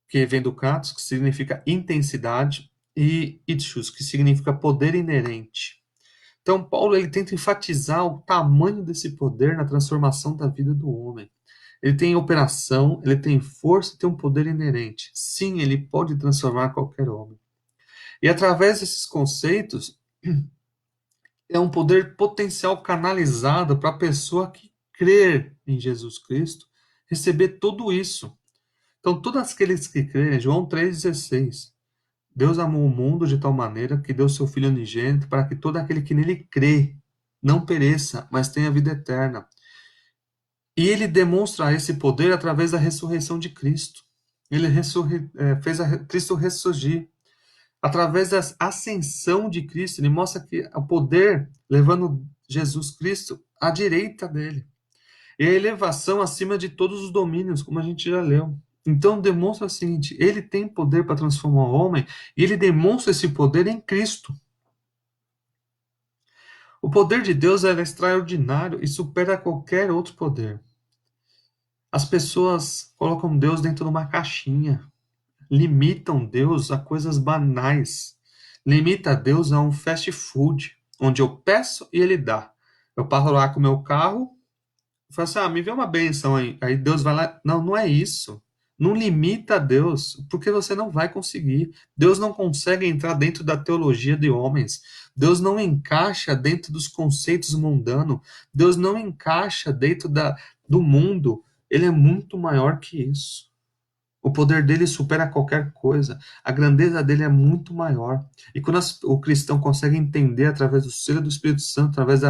que vem do kratos, que significa intensidade, e ichus, que significa poder inerente. Então, Paulo ele tenta enfatizar o tamanho desse poder na transformação da vida do homem. Ele tem operação, ele tem força, tem um poder inerente. Sim, ele pode transformar qualquer homem. E através desses conceitos, é um poder potencial canalizado para a pessoa que crer em Jesus Cristo receber tudo isso. Então, todos aqueles que crerem, João 3,16, Deus amou o mundo de tal maneira que deu seu Filho unigênito para que todo aquele que nele crê não pereça, mas tenha vida eterna. E ele demonstra esse poder através da ressurreição de Cristo. Ele fez Cristo ressurgir. Através da ascensão de Cristo, ele mostra que o poder levando Jesus Cristo à direita dele. E a elevação acima de todos os domínios, como a gente já leu. Então demonstra o seguinte: ele tem poder para transformar o homem, e ele demonstra esse poder em Cristo. O poder de Deus é extraordinário e supera qualquer outro poder. As pessoas colocam Deus dentro de uma caixinha, limitam Deus a coisas banais, limita Deus a um fast food, onde eu peço e ele dá. Eu paro lá com o meu carro, falo assim, me vê uma benção aí. Aí Deus vai lá. Não, não é isso. Não limita Deus, porque você não vai conseguir. Deus não consegue entrar dentro da teologia de homens. Deus não encaixa dentro dos conceitos mundanos. Deus não encaixa dentro do mundo. Ele é muito maior que isso. O poder dele supera qualquer coisa. A grandeza dele é muito maior. E quando o cristão consegue entender através do selo do Espírito Santo, através do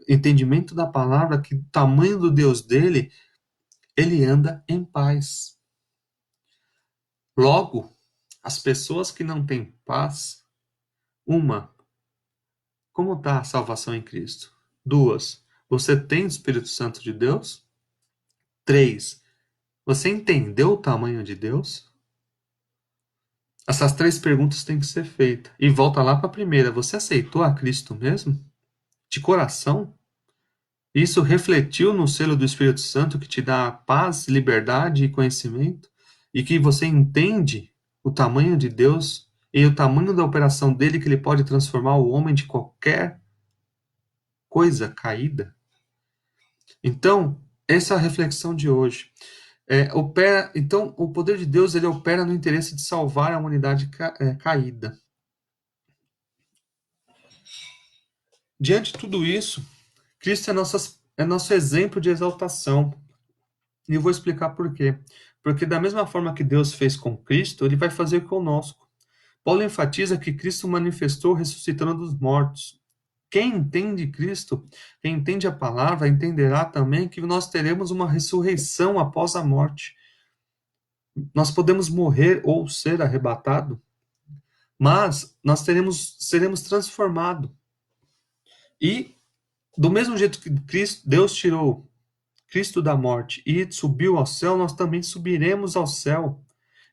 entendimento da palavra, que o tamanho do Deus dele, ele anda em paz. Logo, as pessoas que não têm paz, uma, como está a salvação em Cristo? Duas, você tem o Espírito Santo de Deus? Três, você entendeu o tamanho de Deus? Essas três perguntas têm que ser feitas. E volta lá para a primeira. Você aceitou a Cristo mesmo? De coração? Isso refletiu no selo do Espírito Santo que te dá paz, liberdade e conhecimento? E que você entende o tamanho de Deus e o tamanho da operação dele, que ele pode transformar o homem de qualquer coisa caída? Então, essa é a reflexão de hoje. Então, o poder de Deus ele opera no interesse de salvar a humanidade caída. Diante de tudo isso, Cristo é nosso exemplo de exaltação. E eu vou explicar por quê. Porque da mesma forma que Deus fez com Cristo, ele vai fazer conosco. Paulo enfatiza que Cristo manifestou ressuscitando dos mortos. Quem entende Cristo, quem entende a palavra, entenderá também que nós teremos uma ressurreição após a morte. Nós podemos morrer ou ser arrebatado, mas nós seremos transformados. E do mesmo jeito que Deus tirou Cristo da morte e subiu ao céu, nós também subiremos ao céu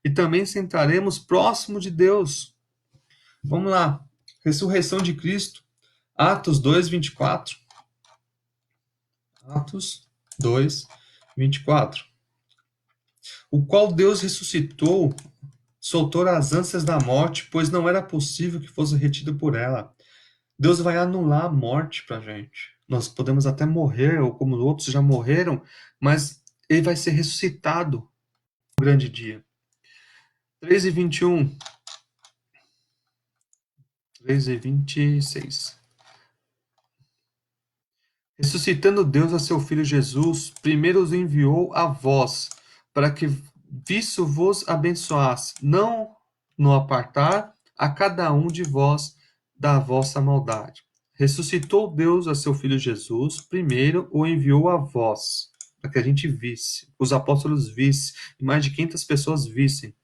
e também sentaremos próximo de Deus. Vamos lá. Ressurreição de Cristo. Atos 2, 24. Atos 2, 24. O qual Deus ressuscitou, soltou as ânsias da morte, pois não era possível que fosse retido por ela. Deus vai anular a morte para a gente. Nós podemos até morrer, ou como outros já morreram, mas ele vai ser ressuscitado no grande dia. 3 e 21. 3 e 26. Ressuscitando Deus a seu Filho Jesus, primeiro os enviou a vós, para que visto vos abençoasse, não no apartar a cada um de vós da vossa maldade. Ressuscitou Deus a seu Filho Jesus, primeiro o enviou a vós, para que a gente visse, os apóstolos vissem, e mais de 500 pessoas vissem,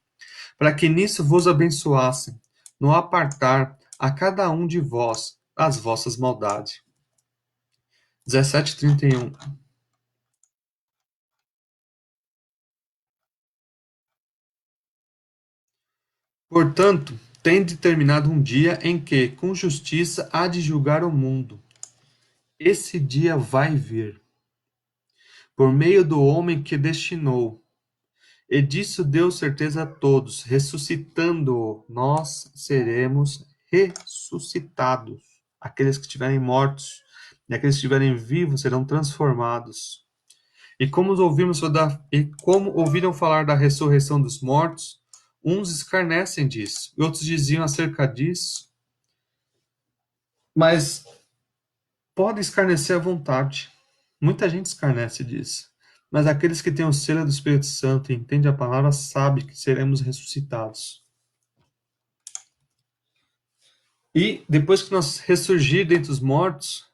para que nisso vos abençoassem, no apartar a cada um de vós as vossas maldades. 17:31. Portanto, tem determinado um dia em que, com justiça, há de julgar o mundo. Esse dia vai vir, por meio do homem que destinou. E disso deu certeza a todos, ressuscitando-o, nós seremos ressuscitados. Aqueles que estiverem mortos e aqueles que estiverem vivos serão transformados. E como ouviram falar da ressurreição dos mortos, uns escarnecem disso, e outros diziam acerca disso, mas pode escarnecer à vontade. Muita gente escarnece disso. Mas aqueles que têm o selo do Espírito Santo e entendem a palavra sabem que seremos ressuscitados. E depois que nós ressurgir dentre os mortos,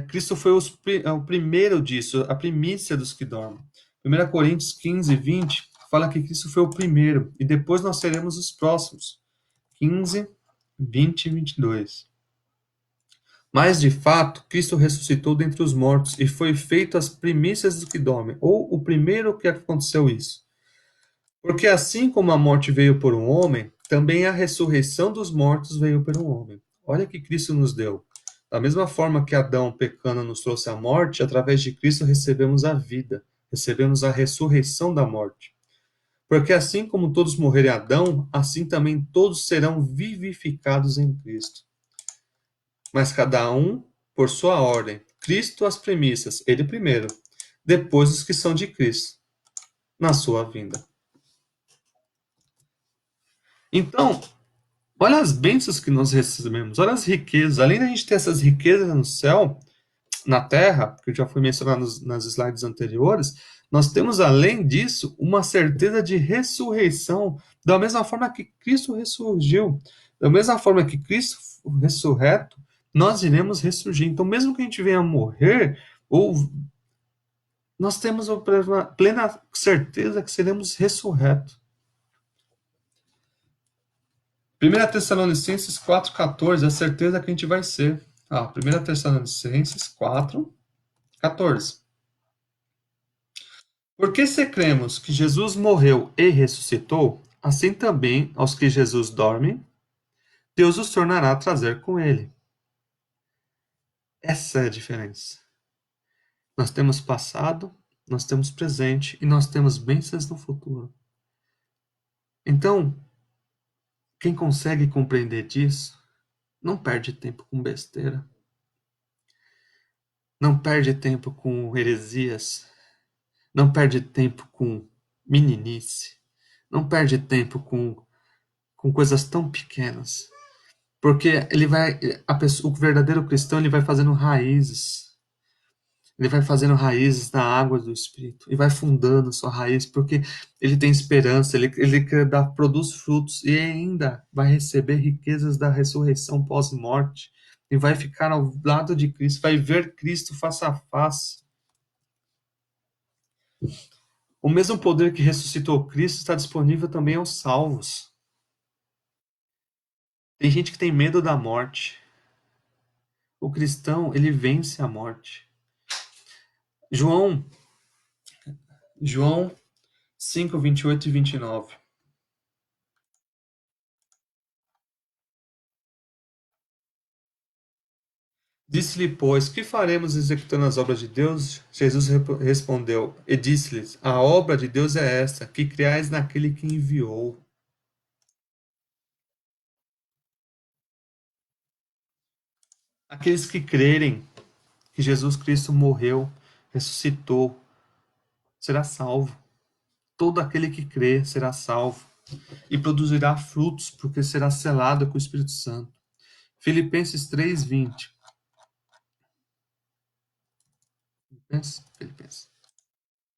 Cristo foi o primeiro disso, a primícia dos que dormem. 1 Coríntios 15, 20 fala que Cristo foi o primeiro, e depois nós seremos os próximos. 15, 20 e 22. Mas, de fato, Cristo ressuscitou dentre os mortos e foi feito as primícias dos que dormem, ou o primeiro que aconteceu isso. Porque assim como a morte veio por um homem, também a ressurreição dos mortos veio por um homem. Olha que Cristo nos deu. Da mesma forma que Adão, pecando, nos trouxe a morte, através de Cristo recebemos a vida, recebemos a ressurreição da morte. Porque assim como todos morreram em Adão, assim também todos serão vivificados em Cristo. Mas cada um por sua ordem. Cristo as premissas, ele primeiro, depois os que são de Cristo, na sua vinda. Então, olha as bênçãos que nós recebemos, olha as riquezas. Além da gente ter essas riquezas no céu, na terra, que já foi mencionado nas slides anteriores, nós temos, além disso, uma certeza de ressurreição, da mesma forma que Cristo ressurgiu, da mesma forma que Cristo ressurreto, nós iremos ressurgir. Então, mesmo que a gente venha a morrer, ou nós temos a plena certeza que seremos ressurretos. 1 Tessalonicenses 4,14, a certeza que a gente vai ser. 1 Tessalonicenses 4,14. Porque se cremos que Jesus morreu e ressuscitou, assim também aos que Jesus dorme, Deus os tornará a trazer com ele. Essa é a diferença. Nós temos passado, nós temos presente e nós temos bênçãos no futuro. Então, quem consegue compreender disso, não perde tempo com besteira. Não perde tempo com heresias. Não perde tempo com meninice. Não perde tempo com coisas tão pequenas. Porque ele vai, o verdadeiro cristão, ele vai fazendo raízes. Ele vai fazendo raízes na água do Espírito e vai fundando sua raiz, porque ele tem esperança, ele produz frutos e ainda vai receber riquezas da ressurreição pós-morte e vai ficar ao lado de Cristo, vai ver Cristo face a face. O mesmo poder que ressuscitou Cristo está disponível também aos salvos. Tem gente que tem medo da morte. O cristão, ele vence a morte. João 5, 28 e 29. Disse-lhe, pois, que faremos executando as obras de Deus? Jesus respondeu e disse-lhes, a obra de Deus é esta, que creais naquele que enviou. Aqueles que crerem que Jesus Cristo morreu, ressuscitou, será salvo. Todo aquele que crê será salvo e produzirá frutos, porque será selado com o Espírito Santo. Filipenses 3:20. Filipenses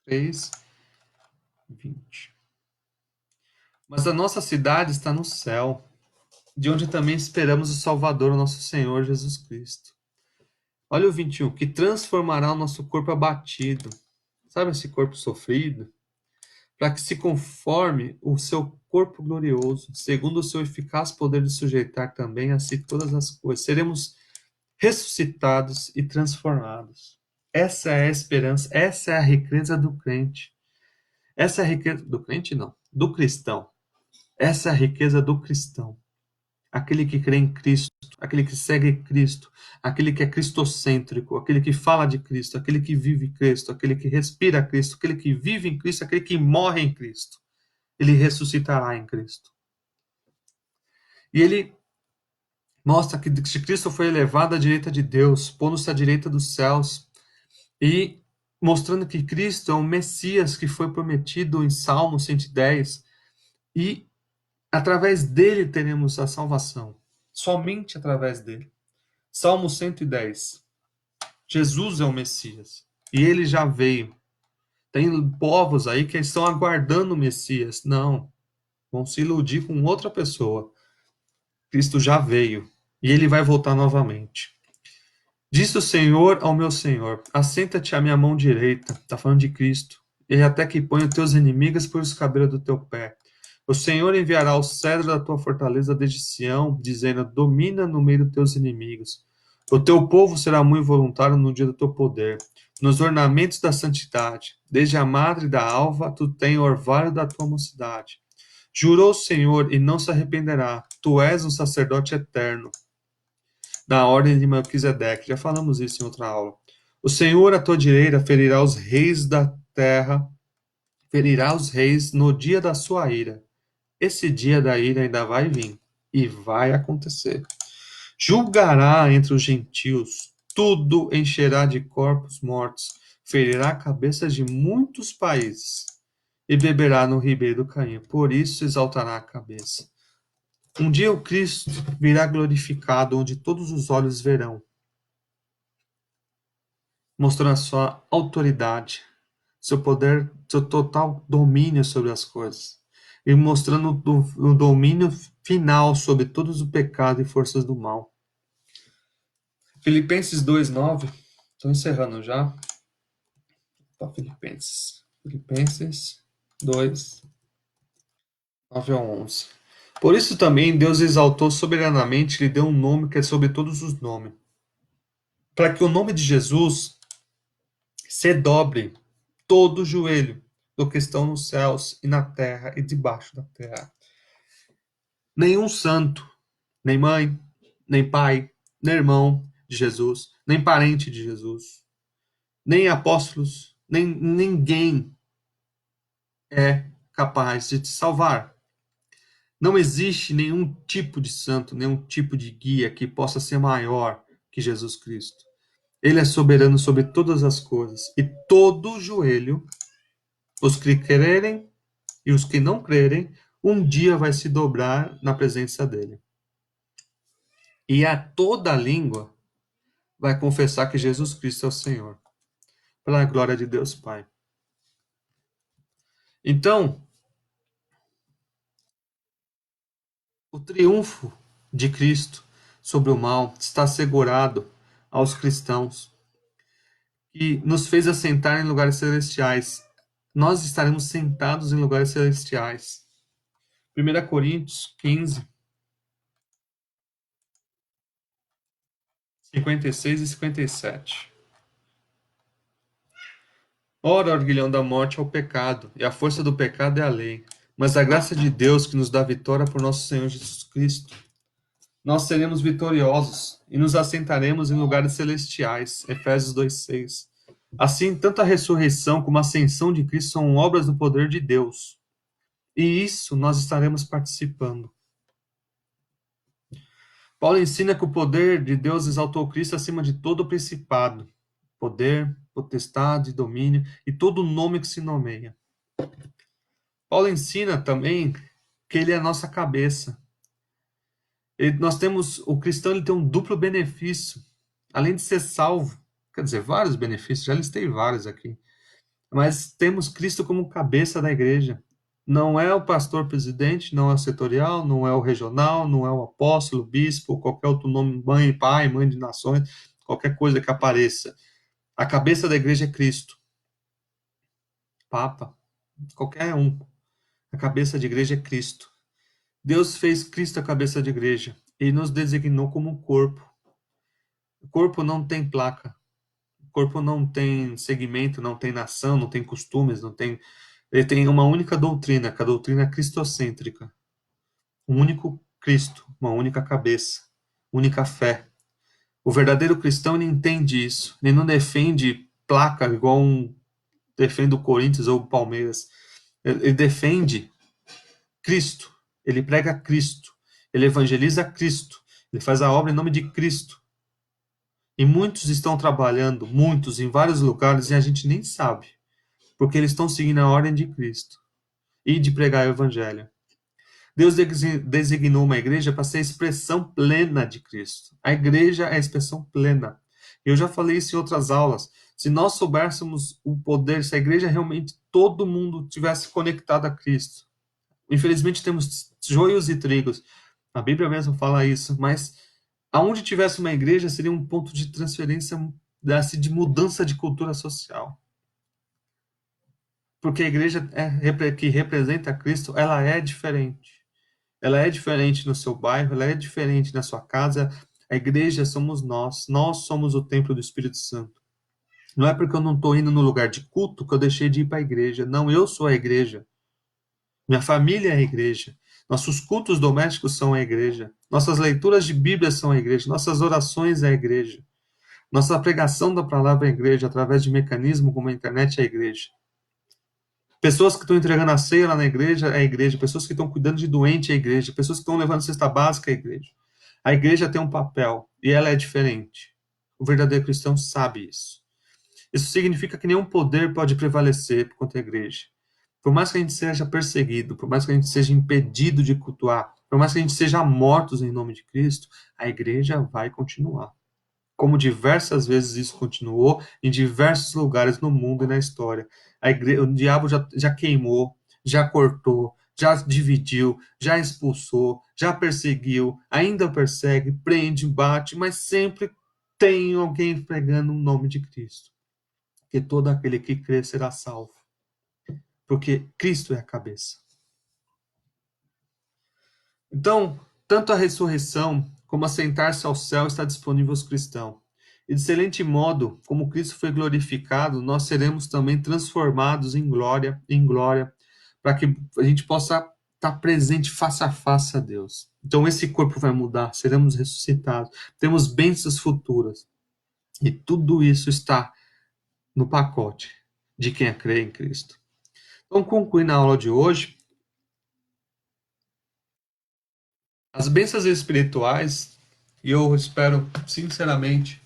3:20. Mas a nossa cidade está no céu, de onde também esperamos o Salvador, o nosso Senhor Jesus Cristo. Olha o 21, que transformará o nosso corpo abatido, sabe esse corpo sofrido, para que se conforme o seu corpo glorioso, segundo o seu eficaz poder de sujeitar também a si todas as coisas. Seremos ressuscitados e transformados. Essa é a esperança, essa é a riqueza do crente. Essa é a riqueza do crente, não, do cristão. Essa é a riqueza do cristão. Aquele que crê em Cristo, aquele que segue Cristo, aquele que é cristocêntrico, aquele que fala de Cristo, aquele que vive Cristo, aquele que respira Cristo, aquele que vive em Cristo, aquele que morre em Cristo. Ele ressuscitará em Cristo. E ele mostra que Cristo foi elevado à direita de Deus, pondo-se à direita dos céus, e mostrando que Cristo é o Messias que foi prometido em Salmo 110, e através dele teremos a salvação. Somente através dele. Salmo 110. Jesus é o Messias. E ele já veio. Tem povos aí que estão aguardando o Messias. Não, vão se iludir com outra pessoa. Cristo já veio e ele vai voltar novamente. Disse o Senhor ao meu Senhor: Assenta-te à minha mão direita. Está falando de Cristo. E até que ponha teus inimigos por escabeira do teu pé. O Senhor enviará o cedro da tua fortaleza desde Sião, dizendo: Domina no meio dos teus inimigos. O teu povo será muito voluntário no dia do teu poder. Nos ornamentos da santidade, desde a madre da alva, tu tens o orvalho da tua mocidade. Jurou o Senhor e não se arrependerá. Tu és um sacerdote eterno da ordem de Melquisedeque. Já falamos isso em outra aula. O Senhor à tua direita ferirá os reis da terra, ferirá os reis no dia da sua ira. Esse dia da ira ainda vai vir e vai acontecer. Julgará entre os gentios, tudo encherá de corpos mortos, ferirá a cabeça de muitos países e beberá no ribeiro do Caim. Por isso exaltará a cabeça. Um dia o Cristo virá glorificado, onde todos os olhos verão, mostrando a sua autoridade, seu poder, seu total domínio sobre as coisas, e mostrando o domínio final sobre todos os pecados e forças do mal. Filipenses 2:9, estou encerrando já. Filipenses 2, 9 a 11. Por isso também Deus exaltou soberanamente e lhe deu um nome que é sobre todos os nomes, para que o nome de Jesus se dobre todo o joelho do que estão nos céus e na terra e debaixo da terra. Nenhum santo, nem mãe, nem pai, nem irmão de Jesus, nem parente de Jesus, nem apóstolos, nem ninguém é capaz de te salvar. Não existe nenhum tipo de santo, nenhum tipo de guia que possa ser maior que Jesus Cristo. Ele é soberano sobre todas as coisas e todo joelho, os que crerem e os que não crerem, um dia vai se dobrar na presença dele. E a toda língua vai confessar que Jesus Cristo é o Senhor, pela glória de Deus Pai. Então, o triunfo de Cristo sobre o mal está assegurado aos cristãos, que nos fez assentar em lugares celestiais. Nós estaremos sentados em lugares celestiais. 1 Coríntios 15, 56 e 57. Ora, o arguilhão da morte é o pecado, e a força do pecado é a lei. Mas a graça de Deus que nos dá vitória por nosso Senhor Jesus Cristo, nós seremos vitoriosos e nos assentaremos em lugares celestiais. Efésios 2:6. Assim, tanto a ressurreição como a ascensão de Cristo são obras do poder de Deus. E isso nós estaremos participando. Paulo ensina que o poder de Deus exaltou Cristo acima de todo o principado, poder, potestade, domínio e todo nome que se nomeia. Paulo ensina também que ele é a nossa cabeça. Nós temos, o cristão ele tem um duplo benefício, além de ser salvo, quer dizer, vários benefícios, já listei vários aqui, mas temos Cristo como cabeça da igreja. Não é o pastor presidente, não é o setorial, não é o regional, não é o apóstolo, bispo, qualquer outro nome, mãe, pai, mãe de nações, qualquer coisa que apareça. A cabeça da igreja é Cristo. Papa, qualquer um. A cabeça de igreja é Cristo. Deus fez Cristo a cabeça de igreja e nos designou como um corpo. O corpo não tem placa. O corpo não tem segmento, não tem nação, não tem costumes, não tem. Ele tem uma única doutrina, que a doutrina é cristocêntrica. Um único Cristo, uma única cabeça, única fé. O verdadeiro cristão ele entende isso. Ele não defende placa igual defende o Corinthians ou o Palmeiras. Ele defende Cristo. Ele prega Cristo. Ele evangeliza Cristo. Ele faz a obra em nome de Cristo. E muitos estão trabalhando, muitos, em vários lugares, e a gente nem sabe, porque eles estão seguindo a ordem de Cristo e de pregar o Evangelho. Deus designou uma igreja para ser a expressão plena de Cristo. A igreja é a expressão plena. Eu já falei isso em outras aulas. Se nós soubéssemos o poder, se a igreja realmente todo mundo tivesse conectado a Cristo. Infelizmente temos joios e trigos. A Bíblia mesmo fala isso, mas aonde tivesse uma igreja seria um ponto de transferência de mudança de cultura social. Porque a igreja que representa Cristo, ela é diferente. Ela é diferente no seu bairro, ela é diferente na sua casa. A igreja somos nós somos o templo do Espírito Santo. Não é porque eu não estou indo no lugar de culto que eu deixei de ir para a igreja. Não, eu sou a igreja. Minha família é a igreja. Nossos cultos domésticos são a igreja. Nossas leituras de Bíblia são a igreja. Nossas orações é a igreja. Nossa pregação da palavra é a igreja, através de mecanismos como a internet é a igreja. Pessoas que estão entregando a ceia lá na igreja é a igreja. Pessoas que estão cuidando de doente é a igreja. Pessoas que estão levando cesta básica é a igreja. A igreja tem um papel e ela é diferente. O verdadeiro cristão sabe isso. Isso significa que nenhum poder pode prevalecer contra a igreja. Por mais que a gente seja perseguido, por mais que a gente seja impedido de cultuar, por mais que a gente seja mortos em nome de Cristo, a igreja vai continuar. Como diversas vezes isso continuou em diversos lugares no mundo e na história. O diabo já queimou, já cortou, já dividiu, já expulsou, já perseguiu, ainda persegue, prende, bate, mas sempre tem alguém pregando o nome de Cristo. Que todo aquele que crê será salvo. Porque Cristo é a cabeça. Então, tanto a ressurreição como assentar-se ao céu está disponível aos cristãos. E de excelente modo, como Cristo foi glorificado, nós seremos também transformados em glória, para que a gente possa estar presente face a face a Deus. Então, esse corpo vai mudar, seremos ressuscitados, temos bênçãos futuras. E tudo isso está no pacote de quem crê em Cristo. Então, concluindo a aula de hoje, as bênçãos espirituais, e eu espero sinceramente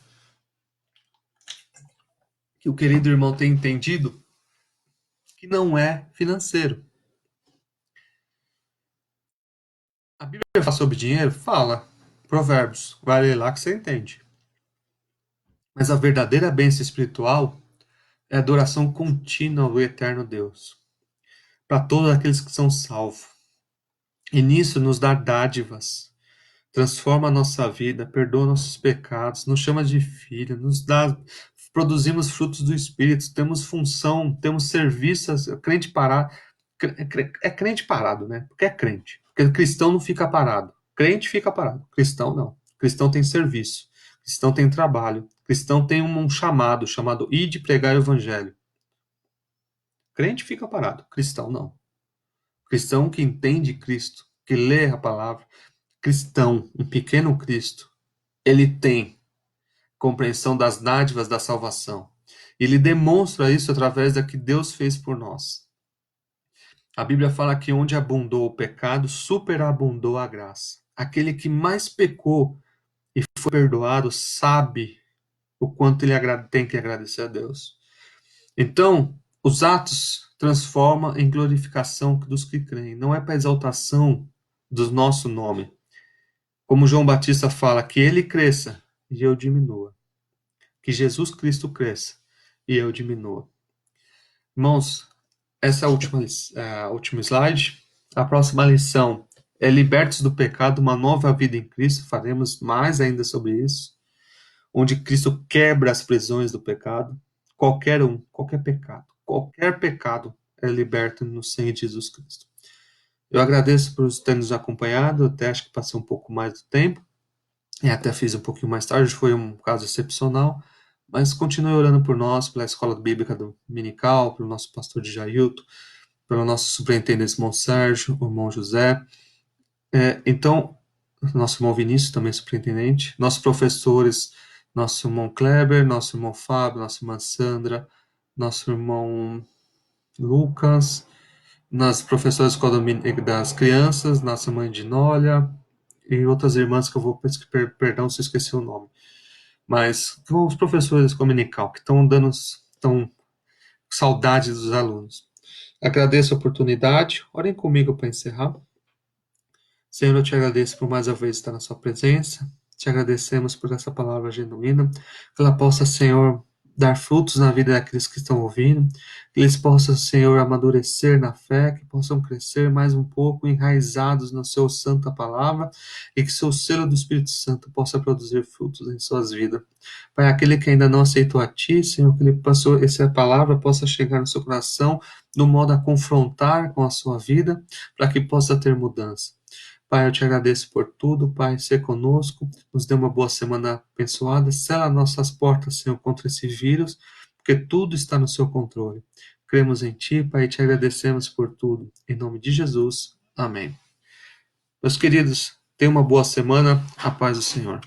que o querido irmão tenha entendido que não é financeiro. A Bíblia fala sobre dinheiro? Fala. Provérbios, vai ler lá que você entende. Mas a verdadeira bênção espiritual é a adoração contínua ao eterno Deus, para todos aqueles que são salvos. E nisso nos dá dádivas, transforma a nossa vida, perdoa nossos pecados, nos chama de filho, nos dá, produzimos frutos do Espírito, temos função, temos serviços, crente parado, é crente parado, né? Porque é crente, porque cristão não fica parado, crente fica parado, cristão não, cristão tem serviço, cristão tem trabalho, cristão tem um chamado ir de pregar o evangelho, crente fica parado, cristão não, cristão que entende Cristo, que lê a palavra, cristão, um pequeno Cristo, ele tem compreensão das dádivas da salvação. Ele demonstra isso através da que Deus fez por nós. A Bíblia fala que onde abundou o pecado, superabundou a graça. Aquele que mais pecou e foi perdoado sabe o quanto ele tem que agradecer a Deus. Então, os atos transformam em glorificação dos que creem. Não é para exaltação do nosso nome. Como João Batista fala, que ele cresça e eu diminua. Que Jesus Cristo cresça e eu diminua. Irmãos, essa é a última slide. A próxima lição é Libertos do Pecado, uma nova vida em Cristo. Faremos mais ainda sobre isso. Onde Cristo quebra as prisões do pecado. Qualquer pecado é liberto no sangue de Jesus Cristo. Eu agradeço por ter nos acompanhado. Até acho que passei um pouco mais do tempo. E até fiz um pouquinho mais tarde. Foi um caso excepcional. Mas continue orando por nós, pela Escola Bíblica Dominical, pelo nosso pastor de Jailton, pelo nosso superintendente irmão Sérgio, o irmão José. Então, nosso irmão Vinícius, também superintendente, nossos professores, nosso irmão Kleber, nosso irmão Fábio, nossa irmã Sandra, nosso irmão Lucas, nas professoras das crianças, nossa mãe Dinólia, e outras irmãs que eu vou pedir perdão se eu esqueci o nome. Mas os professores dominical que estão saudade dos alunos. Agradeço a oportunidade. Orem comigo para encerrar. Senhor, eu te agradeço por mais uma vez estar na sua presença. Te agradecemos por essa palavra genuína, que ela possa, Senhor, dar frutos na vida daqueles que estão ouvindo, que eles possam, Senhor, amadurecer na fé, que possam crescer mais um pouco, enraizados na sua santa palavra, e que seu selo do Espírito Santo possa produzir frutos em suas vidas. Pai, aquele que ainda não aceitou a Ti, Senhor, que ele passou, essa palavra possa chegar no seu coração, no modo a confrontar com a sua vida, para que possa ter mudança. Pai, eu te agradeço por tudo, Pai, ser conosco, nos dê uma boa semana abençoada, sela nossas portas, Senhor, contra esse vírus, porque tudo está no seu controle. Cremos em Ti, Pai, e te agradecemos por tudo. Em nome de Jesus, amém. Meus queridos, tenham uma boa semana, a paz do Senhor.